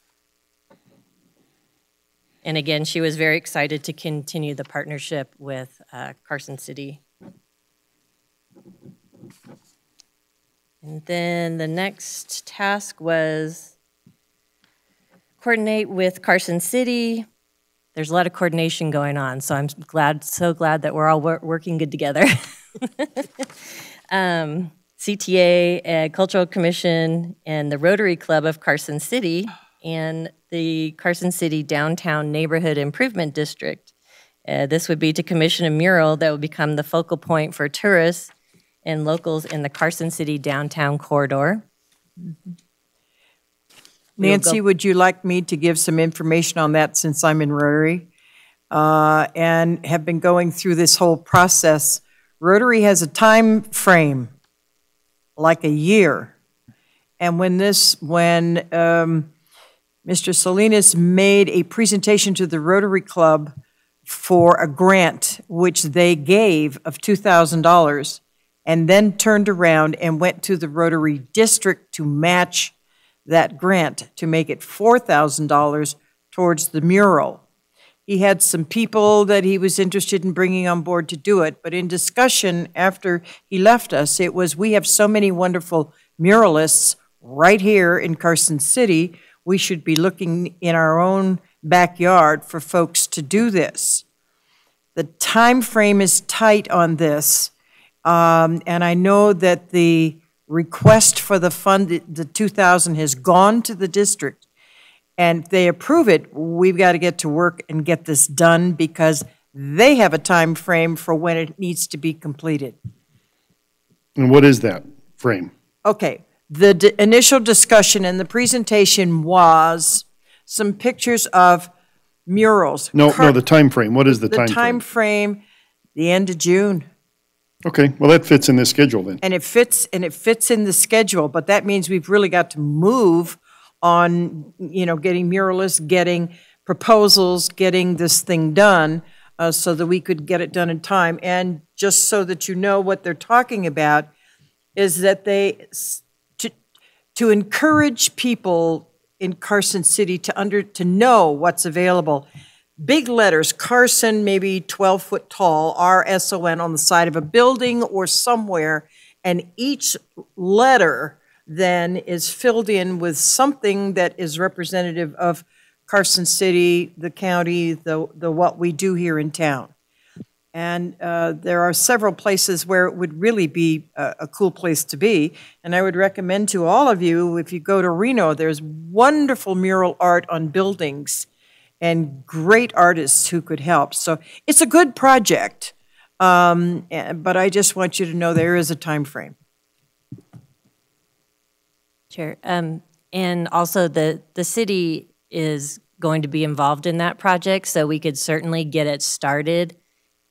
And again, she was very excited to continue the partnership with Carson City. And then the next task was coordinate with Carson City. There's a lot of coordination going on, so I'm so glad that we're all working good together. CTA, Cultural Commission, and the Rotary Club of Carson City, and the Carson City Downtown Neighborhood Improvement District. This would be to commission a mural that would become the focal point for tourists and locals in the Carson City downtown corridor. Nancy, would you like me to give some information on that since I'm in Rotary and have been going through this whole process? Rotary has a time frame, like a year. And when Mr. Salinas made a presentation to the Rotary Club for a grant, which they gave of $2,000, and then turned around and went to the Rotary District to match that grant to make it $4,000 towards the mural. He had some people that he was interested in bringing on board to do it, but in discussion after he left us, it was, we have so many wonderful muralists right here in Carson City, we should be looking in our own backyard for folks to do this. The time frame is tight on this, and I know that the request for the fund, the $2,000, has gone to the district. And if they approve it, we've got to get to work and get this done because they have a time frame for when it needs to be completed. And what is that frame? Okay, the initial discussion and the presentation was some pictures of murals. No, the time frame. What is the time frame? The time frame, the end of June. Okay, well, that fits in this schedule then. And it fits in the schedule, but that means we've really got to move on, getting muralists, getting proposals, getting this thing done so that we could get it done in time. And just so that you know what they're talking about is that to encourage people in Carson City to know what's available. Big letters, Carson, maybe 12-foot tall, R-S-O-N on the side of a building or somewhere, and each letter then is filled in with something that is representative of Carson City, the county, the what we do here in town. And there are several places where it would really be a cool place to be, and I would recommend to all of you, if you go to Reno, there's wonderful mural art on buildings and great artists who could help. So it's a good project, but I just want you to know there is a time frame. Chair, and also the city is going to be involved in that project, so we could certainly get it started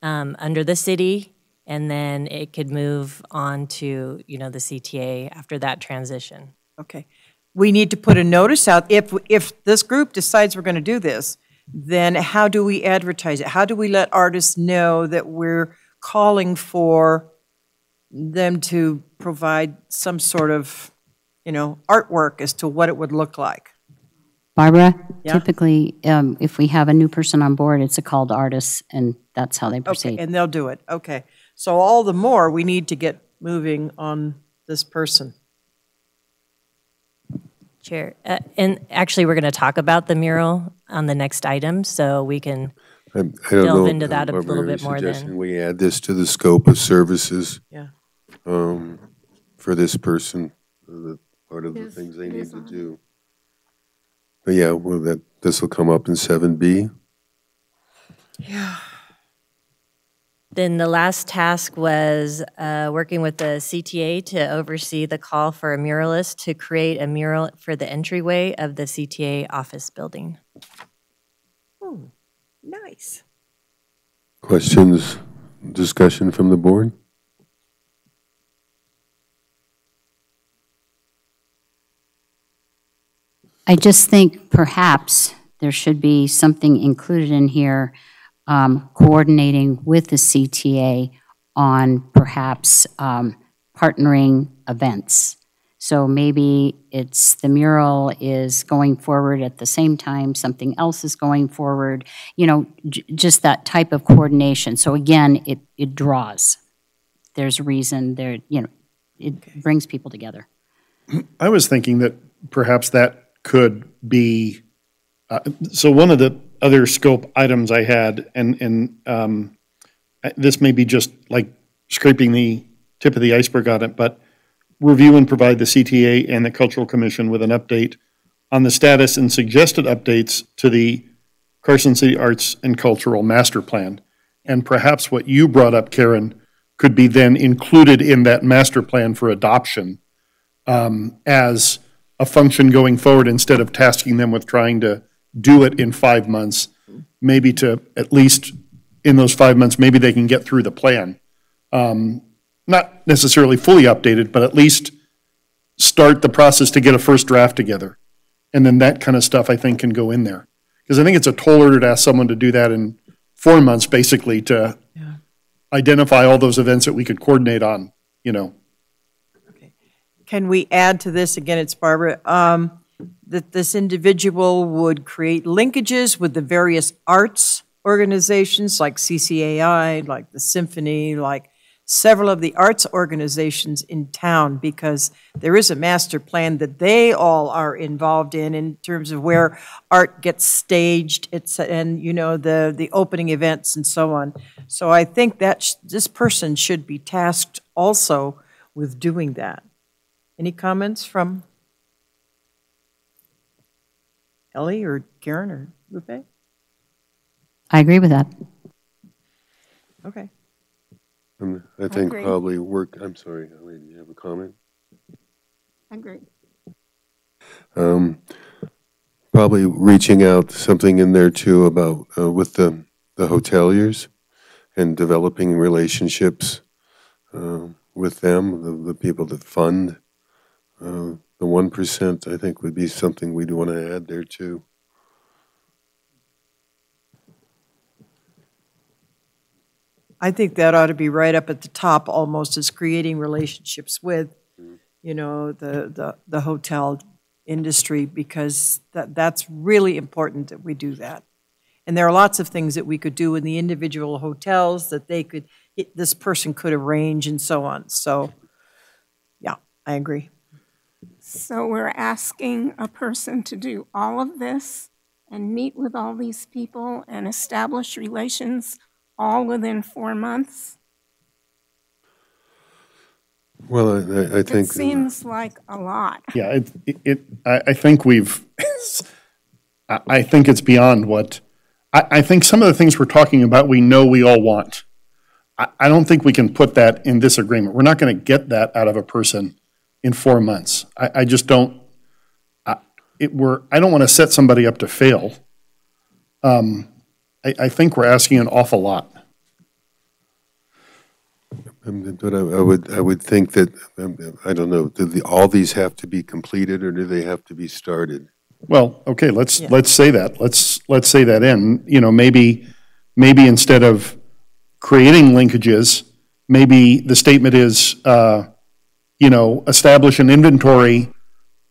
under the city, and then it could move on to, the CTA after that transition. Okay. We need to put a notice out. If this group decides we're going to do this, then how do we advertise it? How do we let artists know that we're calling for them to provide some sort of, artwork as to what it would look like? Barbara, Yeah? typically, if we have a new person on board, it's a call to artists, and that's how they proceed. Okay, and they'll do it. Okay. So all the more we need to get moving on this person. Chair, and actually, we're going to talk about the mural on the next item, so we can delve into that a little bit more then. We add this to the scope of services. Yeah. For this person, part of the things they need to do. But yeah, well, this will come up in 7B. Then the last task was working with the CTA to oversee the call for a muralist to create a mural for the entryway of the CTA office building. Oh, nice. Questions, discussion from the board? I just think perhaps there should be something included in here coordinating with the CTA on perhaps partnering events. So maybe it's the mural is going forward at the same time, something else is going forward, you know, just that type of coordination. So again, it draws. There's a reason there, you know, it brings people together. I was thinking that perhaps that could be, so one of the other scope items I had, and this may be just like scraping the tip of the iceberg on it, but review and provide the CTA and the Cultural Commission with an update on the status and suggested updates to the Carson City Arts and Cultural Master Plan. And perhaps what you brought up, Karen, could be then included in that master plan for adoption as a function going forward, instead of tasking them with trying to do it in 5 months, maybe to at least in those 5 months, maybe they can get through the plan. Not necessarily fully updated, but at least start the process to get a first draft together. And then that kind of stuff, I think, can go in there. Because I think it's a tall order to ask someone to do that in 4 months, basically, to identify all those events that we could coordinate on, you know. Okay. Can we add to this, again, it's Barbara, that this individual would create linkages with the various arts organizations like CCAI, like the Symphony, like several of the arts organizations in town, because there is a master plan that they all are involved in terms of where art gets staged, and you know, the opening events and so on. So I think that this person should be tasked also with doing that. Any comments from Ellie or Karen or Lupe? I agree with that. Okay. I think agree. probably work, I'm sorry, Ellie, do you have a comment? Agree. Probably reaching out, something in there too about with the hoteliers and developing relationships with them, the people that fund. The 1%, I think, would be something we'd want to add there too. I think that ought to be right up at the top almost, as creating relationships with, you know, the hotel industry, because that's really important that we do that. And there are lots of things that we could do in the individual hotels that they could, this person could arrange and so on. So, yeah, I agree. So we're asking a person to do all of this and meet with all these people and establish relations all within 4 months? Well, I think It seems like a lot. Yeah, I think we've, I think it's beyond what, I think some of the things we're talking about, we know we all want. I don't think we can put that in this agreement. We're not going to get that out of a person in 4 months. I just don't, I don't want to set somebody up to fail. I think we're asking an awful lot. But I would think that, I don't know, do all these have to be completed, or do they have to be started? Well, okay, let's say that. Let's say that in. You know, maybe instead of creating linkages, maybe the statement is, you know, establish an inventory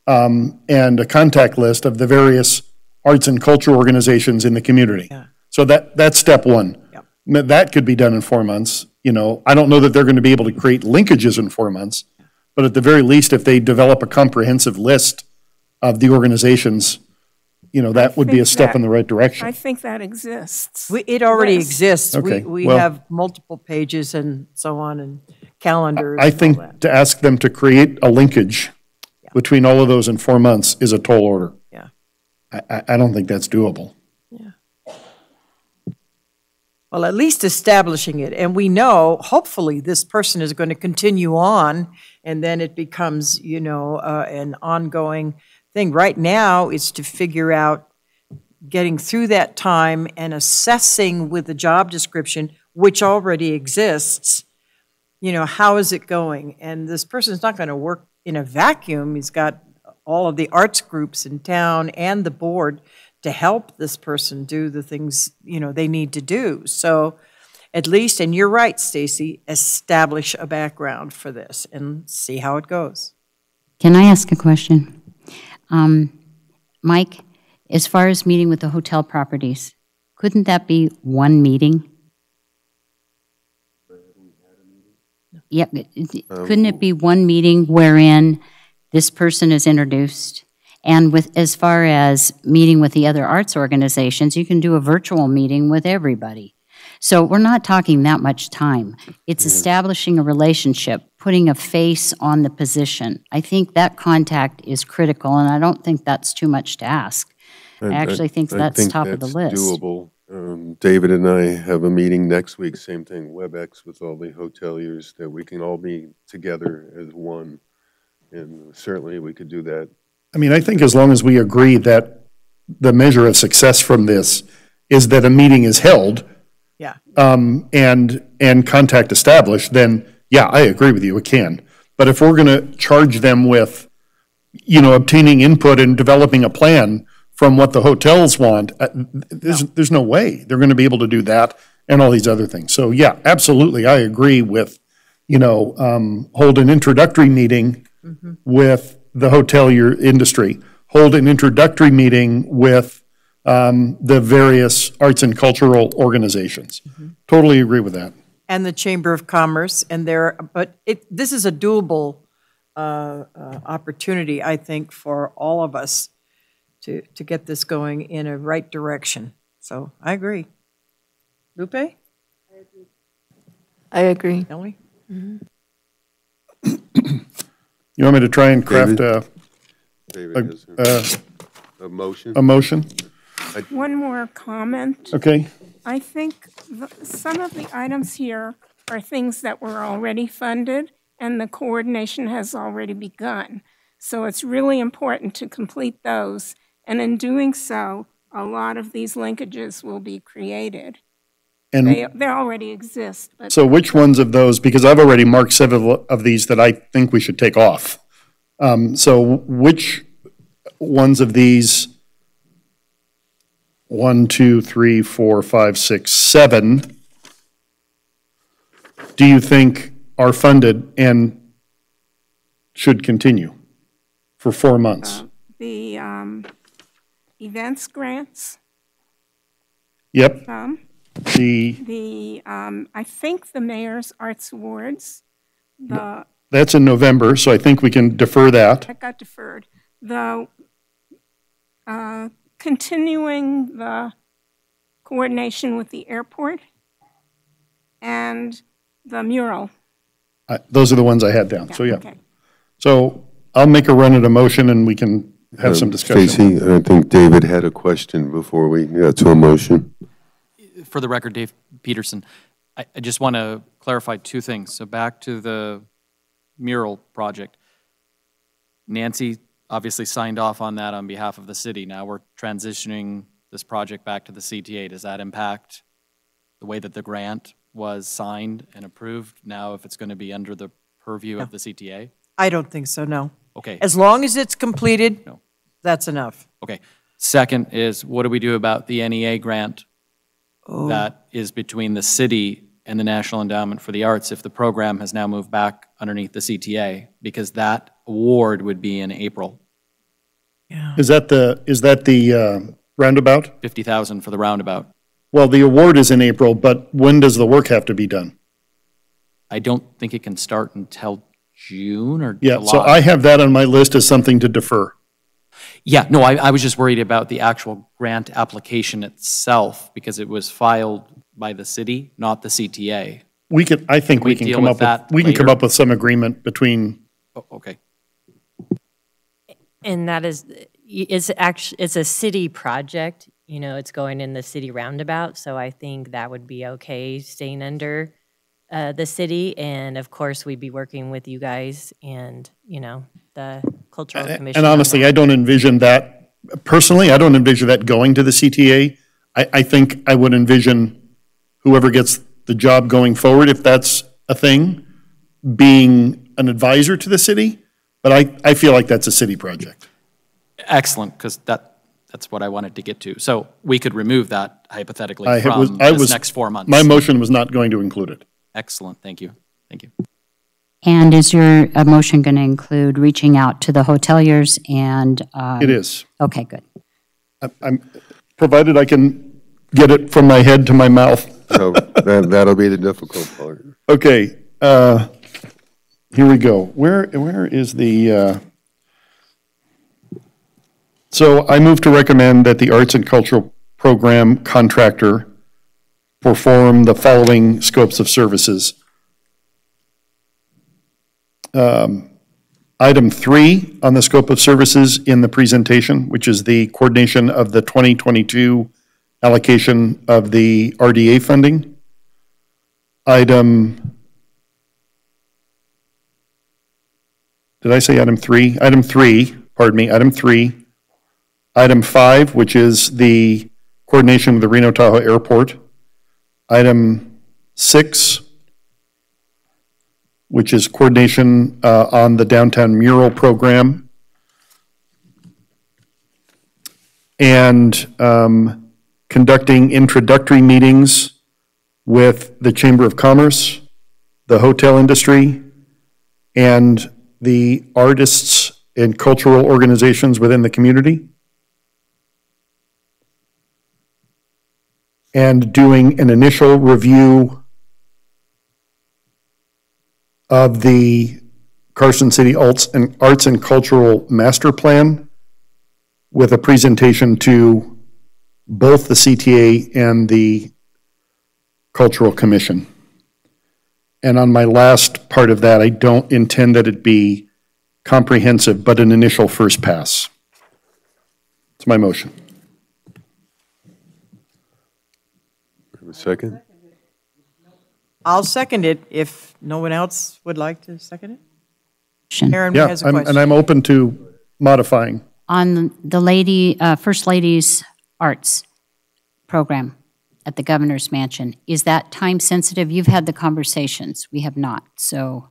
and a contact list of the various arts and cultural organizations in the community. Yeah. So that's step one. Yep. That could be done in 4 months. You know, I don't know that they're going to be able to create linkages in 4 months, but at the very least, if they develop a comprehensive list of the organizations, you know, that would be a step in the right direction. I think that exists. It already Yes. exists. Okay, We well- have multiple pages and so on, and calendars. I and all think that. to ask them to create a linkage between all of those in 4 months is a tall order. Yeah. I don't think that's doable. Well, at least establishing it, and we know, hopefully, this person is going to continue on, and then it becomes, you know, an ongoing thing. Right now, it's to figure out getting through that time and assessing with the job description, which already exists, you know, how is it going? And this person's not going to work in a vacuum. He's got all of the arts groups in town and the board to help this person do the things, you know, they need to do. So at least, and you're right, Stacy, establish a background for this and see how it goes. Can I ask a question? Mike, as far as meeting with the hotel properties, couldn't that be one meeting? Yep. Couldn't it be one meeting wherein this person is introduced? And with, as far as meeting with the other arts organizations, you can do a virtual meeting with everybody. So we're not talking that much time. It's establishing a relationship, putting a face on the position. I think that contact is critical, and I don't think that's too much to ask. I actually think that's top of the list. Doable. David and I have a meeting next week, same thing, WebEx with all the hoteliers, that we can all be together as one. And certainly we could do that. I mean, I think as long as we agree that the measure of success from this is that a meeting is held, Yeah. and contact established, then yeah, I agree with you, it can. But if we're going to charge them with, you know, obtaining input and developing a plan from what the hotels want, there's no way they're going to be able to do that and all these other things. So yeah, absolutely, I agree with, you know, hold an introductory meeting with the hotelier industry, hold an introductory meeting with the various arts and cultural organizations. Totally agree with that. And the Chamber of Commerce, and this is a doable opportunity, I think, for all of us to get this going in a right direction. So I agree. Lupe? I agree. Ellie? You want me to try and craft David has a motion. a motion? One more comment. Okay. I think some of the items here are things that were already funded and the coordination has already begun. So it's really important to complete those. And in doing so, a lot of these linkages will be created. And They already exist. But so which ones of those, because I've already marked several of these that I think we should take off. So which ones of these, 1, 2, 3, 4, 5, 6, 7, do you think are funded and should continue for 4 months? the events grants, Yep. I think the Mayor's Arts Awards, That's in November, so I think we can defer that. that got deferred. The continuing the coordination with the airport and the mural. Those are the ones I had down, so yeah. Okay. So I'll make a run at a motion and we can have some discussion. Stacy, I think David had a question before we got to a motion. For the record, Dave Peterson, I just want to clarify two things. So back to the mural project. Nancy obviously signed off on that on behalf of the city. Now we're transitioning this project back to the CTA. Does that impact the way that the grant was signed and approved now if it's going to be under the purview of the CTA? I don't think so, no. Okay. As long as it's completed, No. that's enough. Okay. Second is, what do we do about the NEA grant that is between the city and the National Endowment for the Arts if the program has now moved back underneath the CTA? Because that award would be in April. Is that the roundabout? 50,000 for the roundabout. Well, the award is in April, but when does the work have to be done? I don't think it can start until June or Yeah, July. so I have that on my list as something to defer. Yeah, no, I was just worried about the actual grant application itself because it was filed by the city, not the CTA. I think we can deal come with up that with, we can come later? up with some agreement between, Oh, okay. And that is, it's a city project, you know, it's going in the city roundabout, so I think that would be okay staying under the city, and of course, we'd be working with you guys and, you know, the Cultural Commission. And honestly, I don't envision that, personally, I don't envision that going to the CTA. I think I would envision whoever gets the job going forward, if that's a thing, being an advisor to the city, but I feel like that's a city project. Excellent, because that's what I wanted to get to. So we could remove that hypothetically I from was- this next 4 months. My motion was not going to include it. Excellent, thank you. Thank you. And is your motion going to include reaching out to the hoteliers and? It is. Okay, good. I'm, provided I can get it from my head to my mouth. So that'll be the difficult part. Okay, here we go. Where is the, so I move to recommend that the Arts and Cultural Program contractor perform the following scopes of services. Item 3 on the scope of services in the presentation, which is the coordination of the 2022 allocation of the RDA funding. Did I say item 3? Item 3, pardon me, item 3. Item 5, which is the coordination with the Reno Tahoe Airport. Item 6, which is coordination on the downtown mural program. And conducting introductory meetings with the Chamber of Commerce, the hotel industry, and the artists and cultural organizations within the community. And doing an initial review of the Carson City Arts and Cultural Master Plan with a presentation to both the CTA and the Cultural Commission. And on my last part of that, I don't intend that it be comprehensive, but an initial first pass. It's my motion. Have a second? I'll second it if no one else would like to second it. Aaron Yeah, has a question. and I'm open to modifying. On the First Lady's Arts program at the Governor's Mansion, is that time sensitive? You've had the conversations, we have not, so.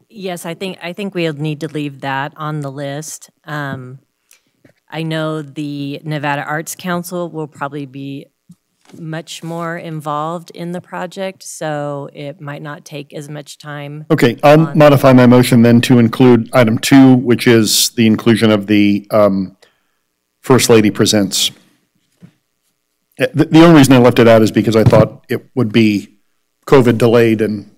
Yes, I think we'll need to leave that on the list. I know the Nevada Arts Council will probably be much more involved in the project, so it might not take as much time. Okay, I'll modify my motion then to include item 2, which is the inclusion of the First Lady Presents. The only reason I left it out is because I thought it would be COVID delayed and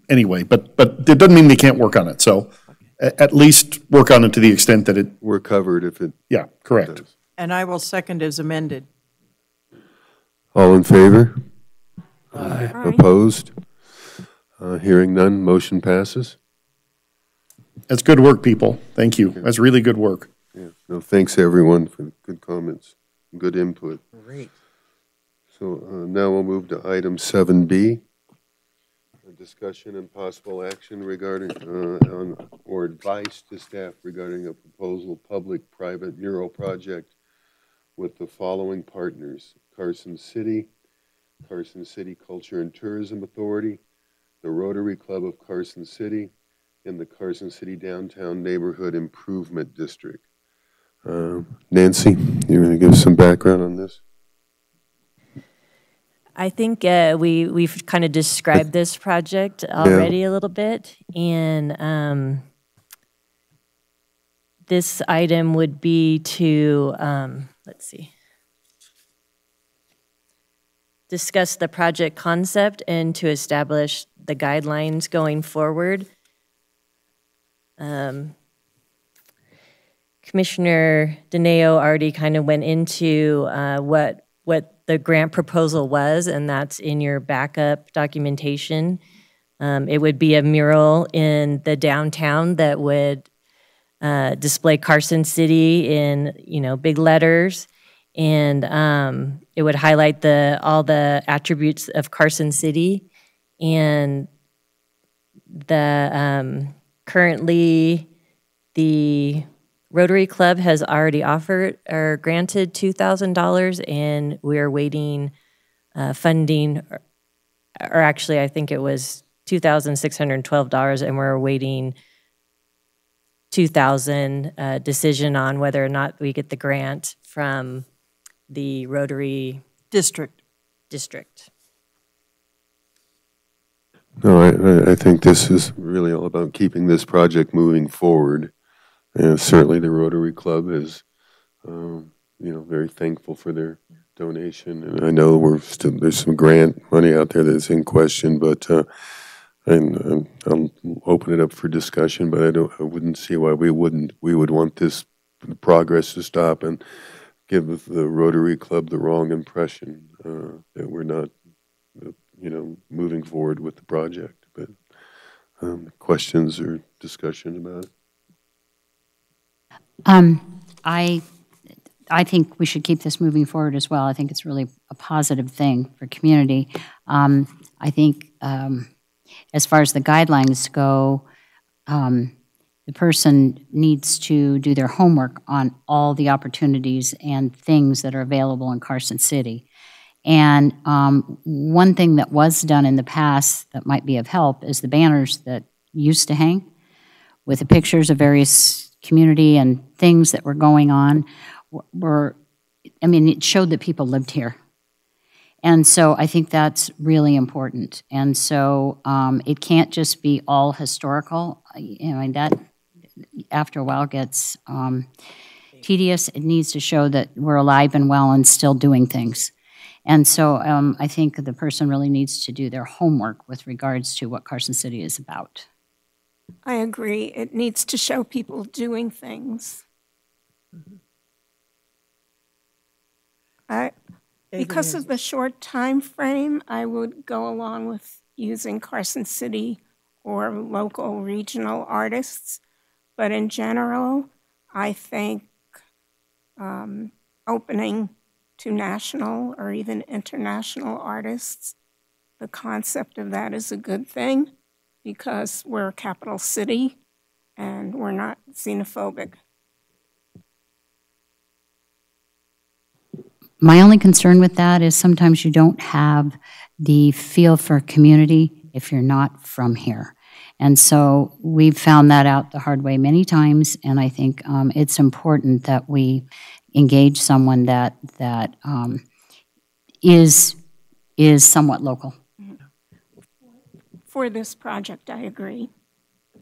anyway, but it doesn't mean they can't work on it. So at least work on it to the extent that it. We're covered if it. Yeah, correct. Does. And I will second as amended. All in favor? Aye. Opposed? Hearing none, motion passes. That's good work, people. Thank you. That's really good work. Yeah. No, thanks everyone for the good comments, good input. Great. So now we'll move to item 7B, a discussion and possible action regarding or advice to staff regarding a proposal public-private mural project with the following partners: Carson City Culture and Tourism Authority, the Rotary Club of Carson City, and the Carson City Downtown Neighborhood Improvement District. Nancy, you want to give some background on this? I think we've kind of described this project already a little bit, and this item would be to, let's see, discuss the project concept and to establish the guidelines going forward. Commissioner Dineo already kind of went into what the grant proposal was, and that's in your backup documentation. It would be a mural in the downtown that would display Carson City in, big letters. And it would highlight all the attributes of Carson City. And currently the Rotary Club has already offered or granted $2,000, and we are waiting funding, or actually I think it was $2,612, and we're awaiting $2,000 decision on whether or not we get the grant from the Rotary District. No, I think this is really all about keeping this project moving forward. Certainly the Rotary Club is, very thankful for their donation. And I know there's some grant money out there that's in question, but and I'll open it up for discussion, but I wouldn't see why we would want this progress to stop and give the Rotary Club the wrong impression that we're not, moving forward with the project. But questions or discussion about it? I think we should keep this moving forward as well. I think it's really a positive thing for community. I think as far as the guidelines go, the person needs to do their homework on all the opportunities and things that are available in Carson City. And one thing that was done in the past that might be of help is the banners that used to hang with the pictures of various community and things that were going on it showed that people lived here. And so I think that's really important. And so it can't just be all historical. That after a while gets tedious. It needs to show that we're alive and well and still doing things. And so I think the person really needs to do their homework with regards to what Carson City is about. I agree. It needs to show people doing things. Because of the short time frame, I would go along with using Carson City or local regional artists. But in general, I think opening to national or even international artists, the concept of that is a good thing because we're a capital city and we're not xenophobic. My only concern with that is sometimes you don't have the feel for community if you're not from here. And so we've found that out the hard way many times, and I think it's important that we engage someone that is somewhat local. For this project, I agree.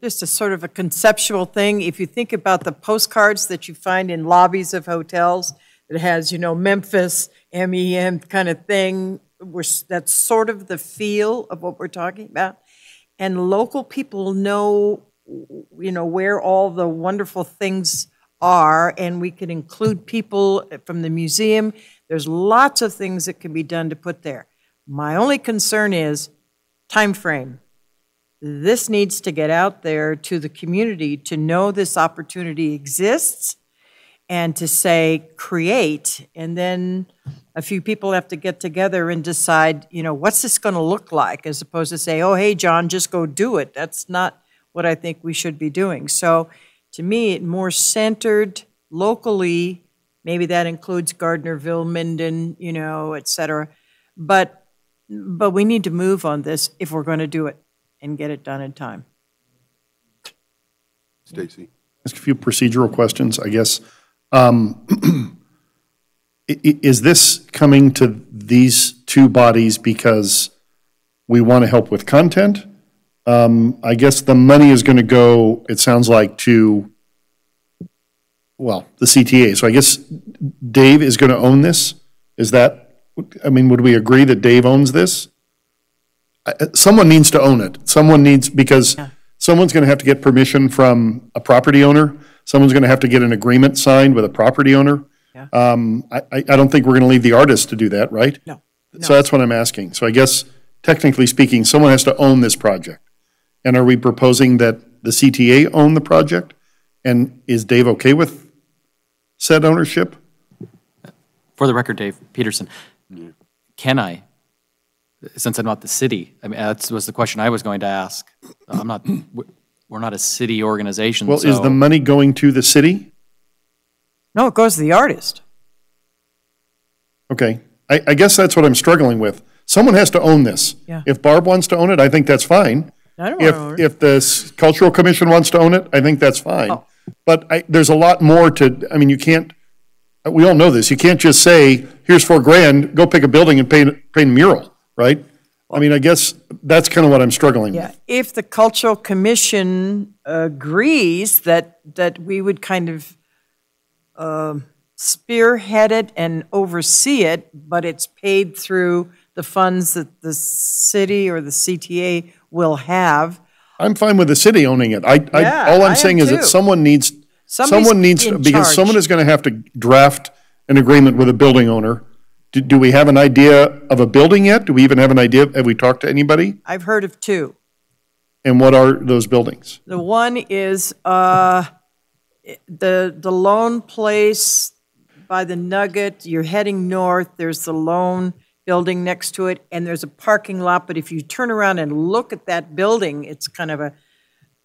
Just a sort of a conceptual thing. If you think about the postcards that you find in lobbies of hotels, it has, Memphis, MEM kind of thing. That's sort of the feel of what we're talking about. And local people know, where all the wonderful things are, and we can include people from the museum. There's lots of things that can be done to put there. My only concern is time frame. This needs to get out there to the community to know this opportunity exists and to say, create, and then a few people have to get together and decide, what's this going to look like, as opposed to say, oh, hey, John, just go do it. That's not what I think we should be doing. So to me, it more centered locally, maybe that includes Gardnerville, Minden, et cetera. But we need to move on this if we're going to do it and get it done in time. Stacy. Ask a few procedural questions, I guess. Is this coming to these two bodies because we want to help with content? I guess the money is going to go, it sounds like, to, the CTA. So I guess Dave is going to own this? Is that, would we agree that Dave owns this? Someone needs to own it. Because someone's going to have to get permission from a property owner. Someone's going to have to get an agreement signed with a property owner. Yeah. I don't think we're going to leave the artist to do that, right? No. So that's what I'm asking. So I guess, technically speaking, someone has to own this project. And are we proposing that the CTA own the project? And is Dave okay with said ownership? For the record, Dave Peterson, can I, since I'm not the city, I mean, that was the question I was going to ask. We're not a city organization, Well, so. is the money going to the city? No, it goes to the artist. Okay, I guess that's what I'm struggling with. Someone has to own this. Yeah. If Barb wants to own it, I think that's fine. I don't want to own it. If the Cultural Commission wants to own it, I think that's fine. Oh. But there's a lot more to, I mean, you can't, we all know this, you can't just say, here's $4,000, go pick a building and paint a mural, right? I mean, I guess that's kind of what I'm struggling Yeah, with. if the Cultural Commission agrees that we would kind of spearhead it and oversee it, but it's paid through the funds that the city or the CTA will have. I'm fine with the city owning it. Yeah, All I I'm am saying is that too. someone needs, Somebody's in because charge. someone is going to have to draft an agreement with a building owner. Do we have an idea of a building yet? Do we even have an idea? Have we talked to anybody? I've heard of two. And what are those buildings? The one is the Lone Place by the Nugget. You're heading north. There's the Lone building next to it, and there's a parking lot. But if you turn around and look at that building, it's kind of a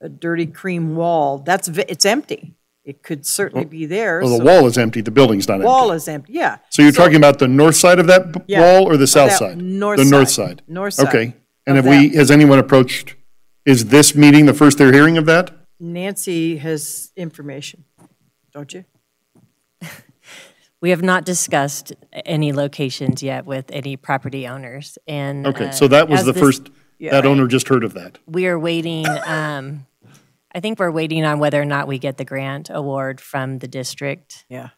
dirty cream wall. It's empty. It could certainly be there. Well, the so- wall is empty, the building's not empty. Wall is empty, yeah. So you're talking about the north side of that Yeah, wall or the of south that side? north The north side. side. North side Okay. And of has anyone approached, is this meeting the first they're hearing of that? Nancy has information, don't you? We have not discussed any locations yet with any property owners, and. Okay, so that was as the this- first, Yeah. that owner just heard of that. We are waiting, I think we're waiting on whether or not we get the grant award from the district. Yeah.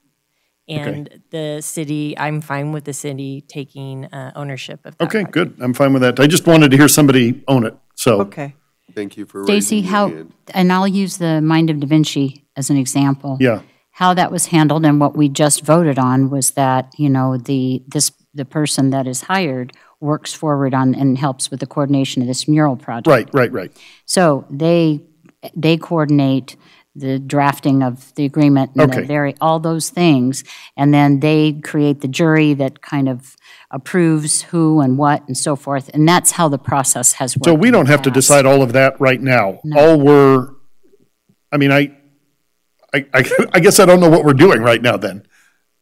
And the city, I'm fine with the city taking ownership of that. Okay, project. good. I'm fine with that. I just wanted to hear somebody own it, so. Okay. Thank you for Stacy, raising your how, hand. and I'll use the Mind of Da Vinci as an example. Yeah. How that was handled and what we just voted on was that, you know, the person that is hired works forward on and helps with the coordination of this mural project. Right. So they coordinate the drafting of the agreement and Okay. all those things, and then they create the jury that kind of approves who and what and so forth, and that's how the process has worked. So we in the don't have to past. decide all of that right now. No. All I mean, I guess I don't know what we're doing right now then.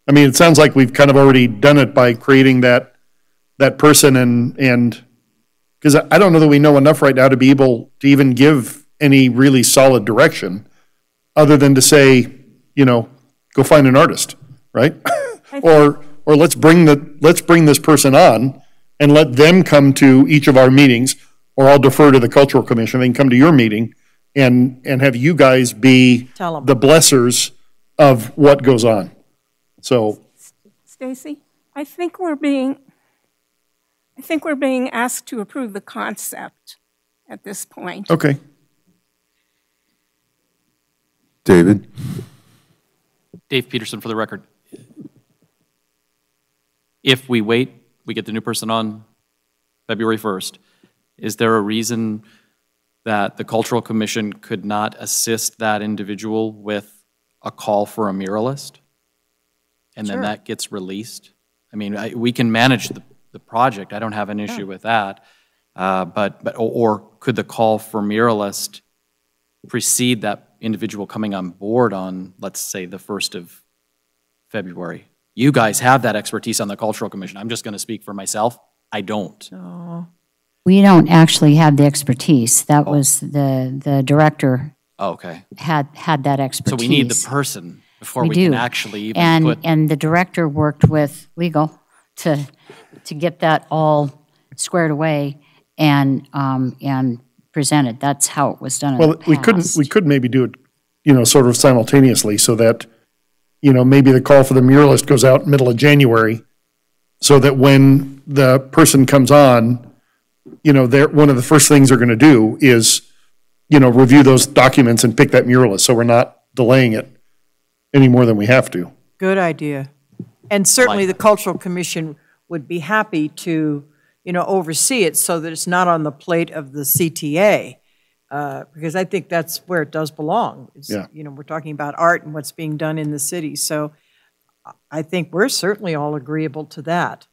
I mean, it sounds like we've kind of already done it by creating that person and, because I don't know that we know enough right now to be able to even give any really solid direction, other than to say, you know, go find an artist, right? Or let's bring this person on and let them come to each of our meetings, or I'll defer to the Cultural Commission, they can come to your meeting and have you guys be Tell 'em. the blessers of what goes on. So, Stacy, I think we're being asked to approve the concept at this point. okay. David? Dave Peterson, for the record. If we wait, we get the new person on February 1st, is there a reason that the Cultural Commission could not assist that individual with a call for a muralist? And then Sure. that gets released? I mean, we can manage the project, I don't have an issue with that. Or could the call for muralist precede that individual coming on board on, let's say, the 1st of February? You guys have that expertise on the Cultural Commission. I'm just going to speak for myself. I don't. We don't actually have the expertise. That was the director Oh, okay. had that expertise. So we need the person before We we can do. actually even put. And the director worked with legal to get that all squared away and presented. That's how it was done in the Well, past. we could maybe do it, you know, sort of simultaneously, so that, you know, maybe the call for the muralist goes out middle of January, so that when the person comes on, you know, one of the first things they're gonna do is, you know, review those documents and pick that muralist, so we're not delaying it any more than we have to. Good idea. And certainly the Cultural Commission would be happy to, you know, oversee it so that it's not on the plate of the CTA. because I think that's where it does belong. It's, Yeah. you know, we're talking about art and what's being done in the city. So I think we're certainly all agreeable to that.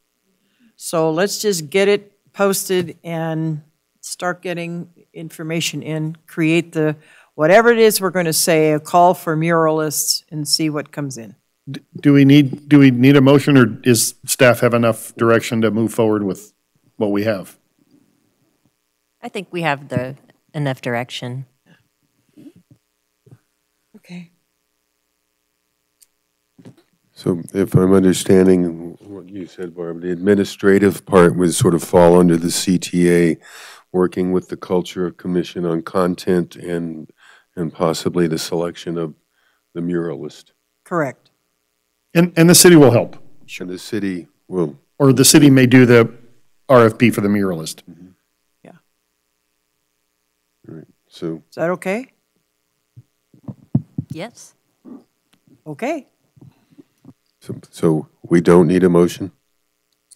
So let's just get it posted and start getting information in, create the, whatever it is we're going to say, a call for muralists, and see what comes in. Do we need a motion, or does staff have enough direction to move forward with what we have? I think we have enough direction. Okay. So if I'm understanding what you said, Barb, the administrative part would sort of fall under the CTA, working with the Culture Commission on content and possibly the selection of the muralist. Correct. And the city will help, And the city will, or the city may do the RFP for the muralist. Yeah. right, so, Is that okay? Yes. Okay. so we don't need a motion?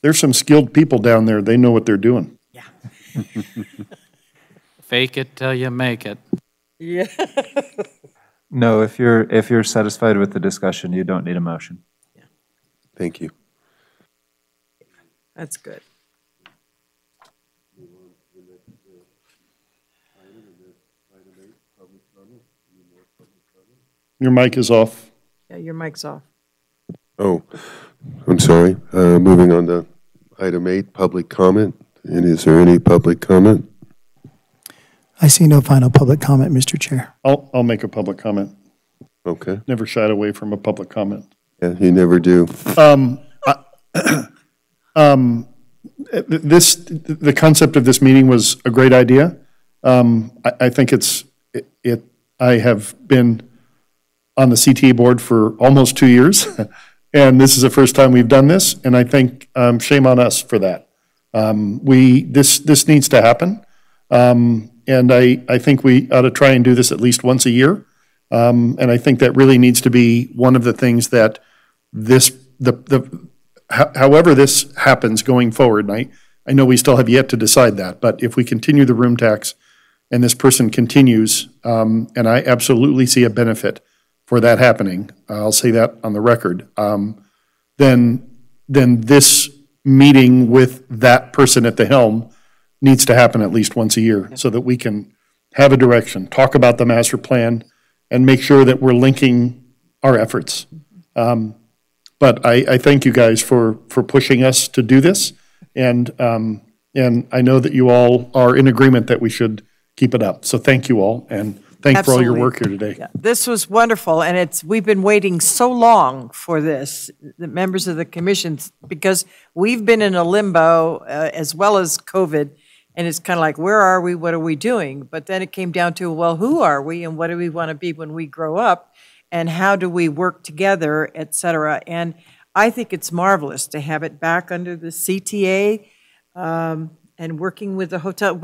There's some skilled people down there. They know what they're doing. Yeah. Fake it till you make it. Yeah. No, if you're satisfied with the discussion, you don't need a motion. Thank you. That's good. Your mic is off. Yeah, your mic's off. Oh, I'm sorry. Moving on to item 8, public comment. And is there any public comment? I see no final public comment, Mr. Chair. I'll make a public comment. Okay. Never shied away from a public comment. Yeah, you never do. The concept of this meeting was a great idea. I think I have been on the CTA board for almost 2 years, and this is the first time we've done this, and I think shame on us for that. This needs to happen, and I think we ought to try and do this at least once a year. And I think that really needs to be one of the things that however this happens going forward, and I know we still have yet to decide that, but if we continue the room tax and this person continues, and I absolutely see a benefit for that happening, I'll say that on the record, then this meeting with that person at the helm needs to happen at least once a year so that we can have a direction, talk about the master plan, and make sure that we're linking our efforts. But I thank you guys for pushing us to do this, and I know that you all are in agreement that we should keep it up. So thank you all, and thanks for all your work here today. Yeah, this was wonderful, and we've been waiting so long for this, the members of the commissions, because we've been in a limbo as well as COVID, and it's kind of like, where are we, what are we doing? But then it came down to, well, who are we, and what do we want to be when we grow up, and how do we work together, et cetera. And I think it's marvelous to have it back under the CTA, and working with the hotel.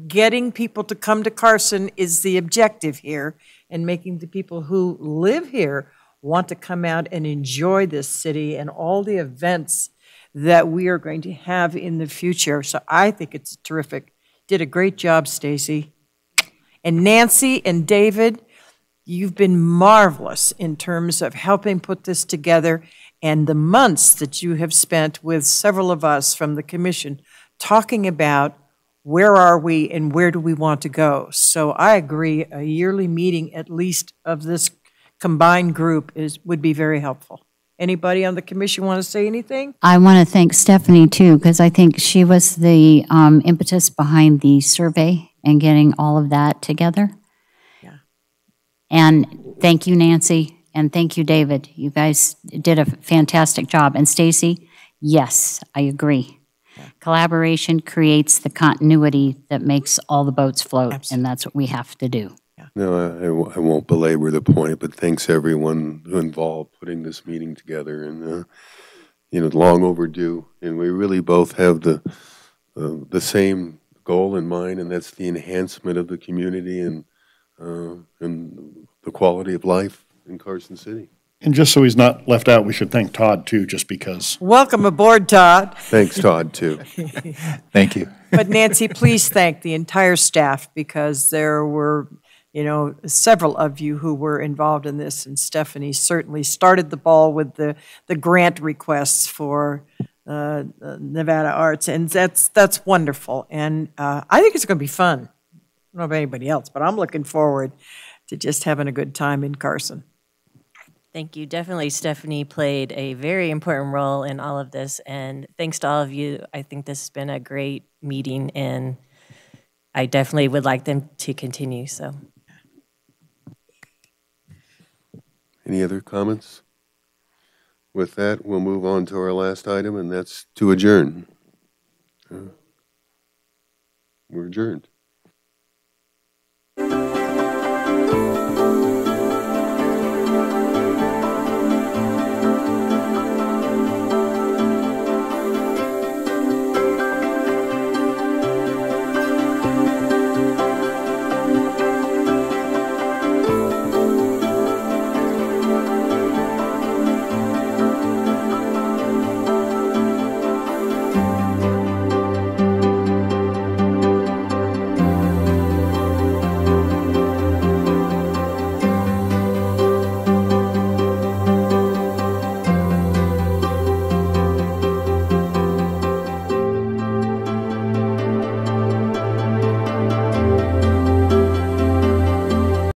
Getting people to come to Carson is the objective here, and making the people who live here want to come out and enjoy this city and all the events that we are going to have in the future. So I think it's terrific. Did a great job, Stacy. And Nancy and David, you've been marvelous in terms of helping put this together, and the months that you have spent with several of us from the commission talking about where are we and where do we want to go. So I agree, a yearly meeting at least of this combined group would be very helpful. Anybody on the commission want to say anything? I want to thank Stephanie too, because I think she was the impetus behind the survey and getting all of that together. Yeah. And thank you, Nancy, and thank you, David. You guys did a fantastic job. And Stacy, yes, I agree. Collaboration creates the continuity that makes all the boats float, Absolutely. and that's what we have to do. No, I won't belabor the point, but thanks everyone involved putting this meeting together, and long overdue. And we really both have the same goal in mind, and that's the enhancement of the community and the quality of life in Carson City. And just so he's not left out, we should thank Todd too, just because. Welcome aboard, Todd. Thanks, Todd, too. Thank you. But Nancy, please thank the entire staff, because there were, several of you who were involved in this, and Stephanie certainly started the ball with the grant requests for Nevada Arts, and that's wonderful. And I think it's going to be fun. I don't know about anybody else, but I'm looking forward to just having a good time in Carson. Thank you. Definitely, Stephanie played a very important role in all of this, and thanks to all of you. I think this has been a great meeting, and I definitely would like them to continue, so. Any other comments? With that, we'll move on to our last item, and that's to adjourn. We're adjourned.